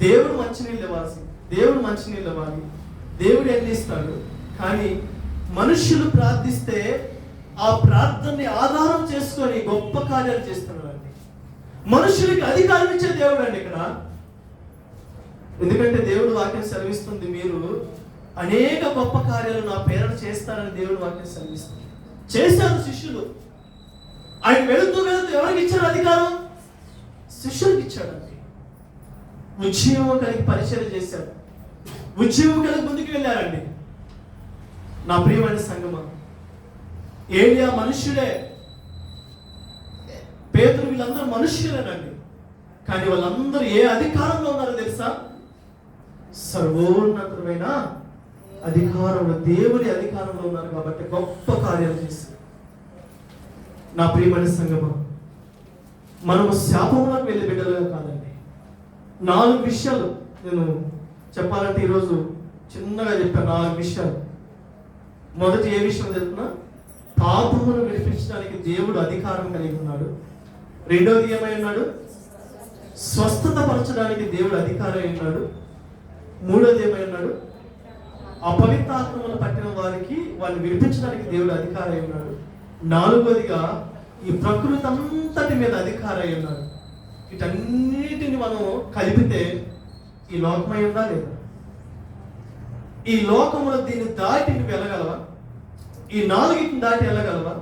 దేవుడు మంచినీళ్ళు ఇవ్వాలి, దేవుడు ఎన్నిస్తాడు. కానీ మనుషులు ప్రార్థిస్తే ఆ ప్రార్థనని ఆధారం చేసుకొని గొప్ప కార్యాలు చేస్తున్నాడు అండి. మనుషులకి అధికారం ఇచ్చే దేవుడు అండి ఇక్కడ. ఎందుకంటే దేవుడు వాక్యం సెలవిస్తుంది, మీరు అనేక గొప్ప కార్యాలు నా పేరున చేస్తారని దేవుడు వాక్యం సెలవిస్తుంది. చేశారు శిష్యులు. ఆయన వెళుతూ ఎవరికి ఇచ్చారు అధికారం? శిష్యులకు ఇచ్చాడండి. ఉద్యమం కలిగి పరిచయం చేశారు, ఉద్యమం కలిగి ముందుకు వెళ్ళారండి. నా ప్రియమైన సంగమా, ఏలియా మనుష్యుడే, పేతురు, వీళ్ళందరూ మనుష్యులేనండి. కానీ వాళ్ళందరూ ఏ అధికారంలో ఉన్నారో తెలుసా? సర్వోన్నతమైన అధికారంలో, దేవుని అధికారంలో ఉన్నారు కాబట్టి గొప్ప కార్యాలు చేశారు. నా ప్రియమైన సంగమా, మనము శాపంలోకి వెళ్ళి బిడ్డలుగా కాదండి. 4 విషయాలు నేను చెప్పాలంటే ఈరోజు చిన్నగా చెప్పాను. 4 విషయాలు. మొదటి ఏ విషయం చెప్తున్నా? పాపమును విడిపించడానికి దేవుడు అధికారం కలిగి ఉన్నాడు. రెండోది ఏమై ఉన్నాడు? స్వస్థత పరచడానికి దేవుడు అధికారం అయి ఉన్నాడు. మూడోది ఏమై ఉన్నాడు? అపవిత్రాత్మను పట్టిన వారికి వాళ్ళని విడిపించడానికి దేవుడు అధికారం అయి ఉన్నాడు. 4వదిగా ఈ ప్రకృతి అంతటి మీద అధికారం అయి ఉన్నాడు. వీటన్నిటిని మనం కలిపితే ఈ లోకమై ఉందా లేదా? ఈ లోకములో దీన్ని దాటి నువ్వు వెళ్ళగలవా? ఈ 4ని దాటి వెళ్ళగలవా?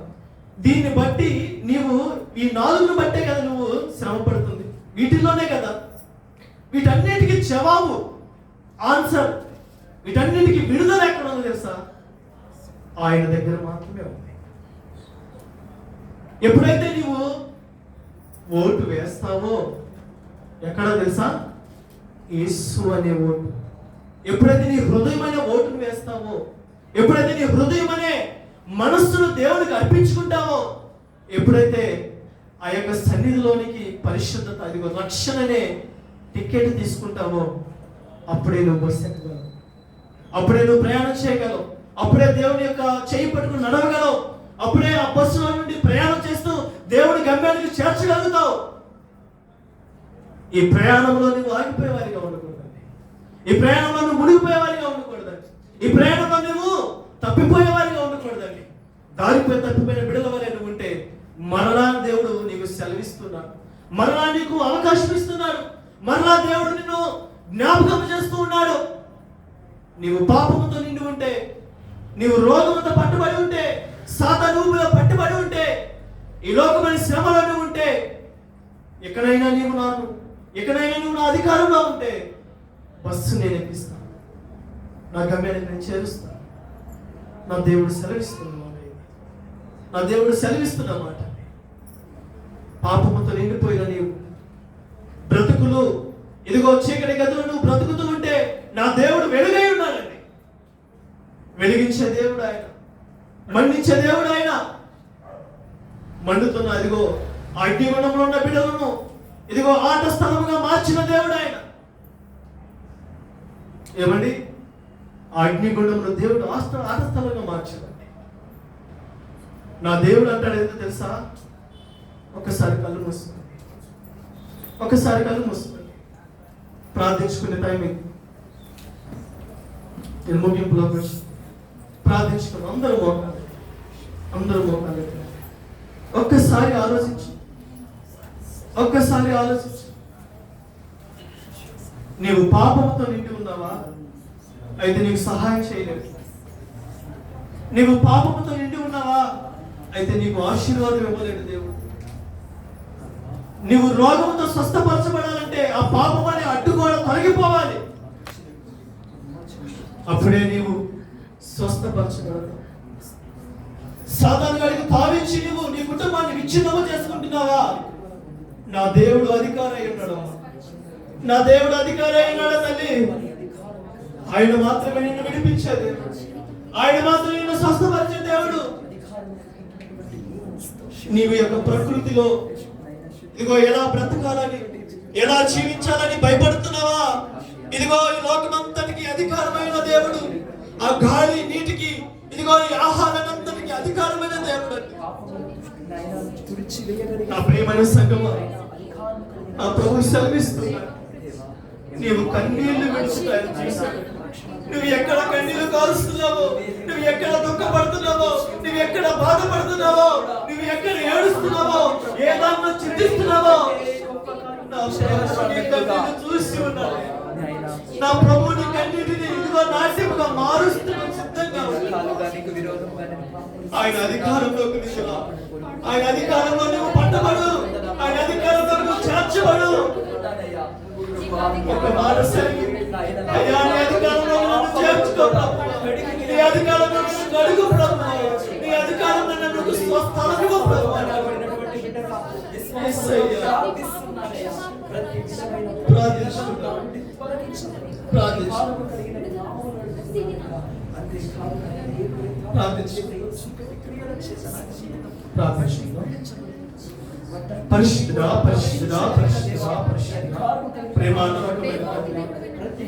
దీన్ని బట్టి నీవు ఈ 4ని బట్టే కదా నువ్వు శ్రమ పడుతుంది. వీటిల్లోనే కదా వీటన్నిటికీ జవాబు, ఆన్సర్, వీటన్నిటికీ విడుదల ఎక్కడ ఉందో తెలుసా? ఆయన దగ్గర మాత్రమే ఉంది. ఎప్పుడైతే నీవు ఓటు వేస్తావో ఎక్కడ తెలుసా? యేసు అనే ఓటు. ఎప్పుడైతే నీ హృదయమైన ఓటును వేస్తావో, ఎప్పుడైతే నీ హృదయం అనే మనస్సును దేవుడికి అర్పించుకుంటావో, ఎప్పుడైతే ఆ యొక్క సన్నిధిలోనికి పరిశుద్ధత, అదిగో రక్షణ అనే టికెట్ తీసుకుంటావో, అప్పుడే నువ్వు బస్సు ఎక్కగలవు, అప్పుడే నువ్వు ప్రయాణం చేయగలవు, అప్పుడే దేవుని యొక్క చేయి పట్టుకుని నడవగలవు, అప్పుడే ఆ బస్సులో నుండి ప్రయాణం చేస్తూ దేవుడి గమ్యానికి చేర్చగలుగుతావు. ఈ ప్రయాణంలో నువ్వు ఆగిపోయేవారిగా ఉండకూడదండి. ఈ ప్రయాణంలో నువ్వు మునిగిపోయేవారిగా ఉండకూడదండి. ఈ ప్రయాణంలో నువ్వు తప్పిపోయేవారిగా ఉండకూడదండి. తప్పిపోయిన బిడ్డల వలె నువ్వు ఉంటే మరలా దేవుడు నీకు సెలవిస్తున్నాడు, మరలా నీకు అవకాశం ఇస్తున్నాడు, మరలా దేవుడు నిన్ను జ్ఞాపకం చేస్తూ ఉన్నాడు. నీవు పాపముతో నిండి ఉంటే, నీవు రోగముతో పట్టుబడి ఉంటే, సాతాను ఊబిలో పట్టుబడి ఉంటే, ఈ లోకమైన శ్రమలో ఉంటే, ఎక్కడైనా నువ్వు నా అధికారంలో ఉంటే బస్సు నేను ఎక్కిస్తాను, నా గమ్యానికి నేను చేరుస్తాను. నా దేవుడు సెలవిస్తున్న మాట. పాపముతో నిండిపోయిన నీవు బ్రతుకులు, ఇదిగో చీకటి గదులు నువ్వు బ్రతుకుతూ ఉంటే, నా దేవుడు వెలుగై ఉన్నాడండి. వెలిగించే దేవుడు ఆయన, మండించే దేవుడు ఆయన. మండుతున్న ఇదిగో అగ్నిగుండంలో ఉన్న బిడ్డలను ఇదిగో ఆట స్థలముగా మార్చిన దేవుడు ఆయన. ఏమండి, ఆ అగ్నిగుండంలో దేవుడు ఆట స్థలంగా మార్చాడండి. నా దేవుడు అంటాడు ఏంటో తెలుసా? ఒకసారి కళ్ళు మూసుకోండి, ప్రార్థించుకునే టైం ఇది. నేను ముగింపులోకి వచ్చి ప్రార్థించుకున్నాం. అందరూ మోకాలు. ఒక్కసారి ఆలోచించు. నీవు పాపంతో నిండి ఉన్నావా? అయితే నీకు సహాయం చేయలేదు. నీవు పాపంతో నిండి ఉన్నావా? అయితే నీకు ఆశీర్వాదం ఇవ్వలేడు దేవుడు. నీవు రోగంతో స్వస్థపరచబడాలంటే ఆ పాపం అనే అడ్డుగోడ తొలగిపోవాలి. అప్పుడే నీవు స్వస్థపరచబడతావు. సాతాను గారికి తావించి నువ్వు నీ కుటుంబాన్ని విచ్ఛిన్నము చేసుకుంటున్నావా? నా దేవుడు అధికారి అయి ఉన్నాడు. నా దేవుడు అధికారి అయి ఉన్నాడు తల్లి. ఆయన మాత్రమే నిన్ను విడిపించే దేవుడు. ఆయన మాత్రమే నిన్ను స్వస్థపరిచే దేవుడు. నీవు యొక్క ప్రకృతిలో ఇదిగో ఎలా బ్రతకాలని, ఎలా జీవించాలని భయపడుతున్నావా? ఇదిగో ఈ లోకమంతటికి అధికారమైన దేవుడు, ఆ గాలి నీటికి, ఇదిగో ఈ ఆహారానంతటికి అధికారమైన దేవుడు. నా ప్రియమైన సంగమా, ఆ ప్రభు సెలవిస్తున్నాడు, నీవు కన్నీళ్లు విడుచుతాయని చూశాడు. నువ్వు ఎక్కడ కన్నీళ్లు కారుస్తున్నావో, నువ్వు ఎక్కడ దుఃఖపడుతున్నావో, నువ్వు ఎక్కడ బాధపడుతున్నావో, నువ్వు ఎక్కడ ఏడుస్తున్నావో, ఏ దాంట్లో చింతిస్తున్నావో, నా ప్రభు నీ కన్నీళ్లు చూసి ఉన్నాడు. నా ప్రభు నీ కన్నీటిని ఇదిగో నాట్యముగా మారుస్తున్న సిద్ధంగా ఉన్నాడు. ఆయన అధికారంలోకి దిగురా. ఆయన అధికారంలో నువ్వు పట్టబడు. ఆయన అధికారంలో నువ్వు చేర్చబడు. ఒక మాట సెలవు. అయ్యా, నీ అధికారంలో నన్ను చేర్చుకో ప్రభు. నీ అధికారంలో నన్ను కడుగు ప్రభు. నీ అధికారంలో నన్ను స్వస్థలము ప్రభు. పరిశుద్ధుడా, పరిశుద్ధుడా, పరిశుద్ధుడా, పరిశుద్ధుడా, ప్రేమ నమ్మకమైన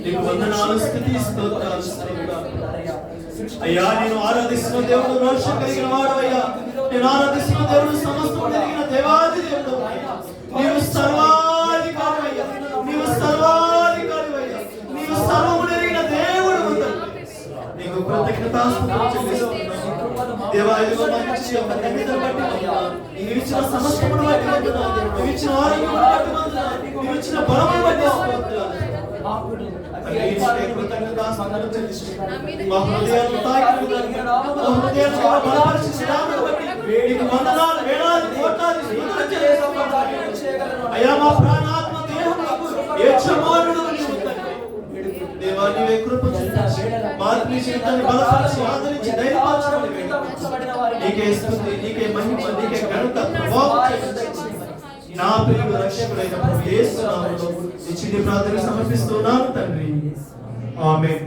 నీకు వందనాలు, స్తుతి, స్తోత్రాలు, స్తోత్రాలు. అయ్యా, నేను ఆరాధిస్తున్న దేవుడు రోషం కలిగిన వాడు. అయ్యా, నేను ఆరాధిస్తున్న దేవుడు సమస్తం కలిగిన దేవాది దేవుడు. నీవు సర్వాధికారి అయ్యా, నీవు సర్వాధికారి అయ్యా, నీవు సర్వము కలిగిన దేవుడు. నీకు కృతజ్ఞతాస్తుతులు చెల్లిస్తున్నాను దేవా. ఇదిగో మంచి యొక్క కన్యతను బట్టి వందనాలు. నీవు ఇచ్చిన సమస్తమును బట్టి వందనాలు. నీవు ఇచ్చిన ఆరోగ్యమును బట్టి వందనాలు. నీవు ఇచ్చిన బలమును బట్టి స్తోత్రాలు. కృతజ్ఞతాస్తుతులు చెల్లిస్తున్నాను. మా హృదయాలను తాకిన మా హృదయాలను బలపరిచిన శ్రామను బట్టి నీకు వందనాలు, వేలాది కోట్లాది స్తుతులు చెల్లిస్తున్నాను. అయ్యా, మా ప్రాణాత్మ దేహములకు ఏ క్షమారుడు నీవు తండ్రి. దేవా, నీవే కృప చూపించి మా ఆత్మీయ జీవితాన్ని బలపరిచి ఆదరించి ధైర్యపరచమని వేడుకుంటున్నాను. నీకే స్తుతి, నీకే మహిమ, నీకే ఘనత, ప్రభావం చెల్లించుకుంటున్నాను. నా ప్రియుడు రక్షకుడైన ప్రభు యేసు నామములో ఈ చిన్ని ప్రార్థన సమర్పిస్తున్నాను తండ్రి. ఆమేన్.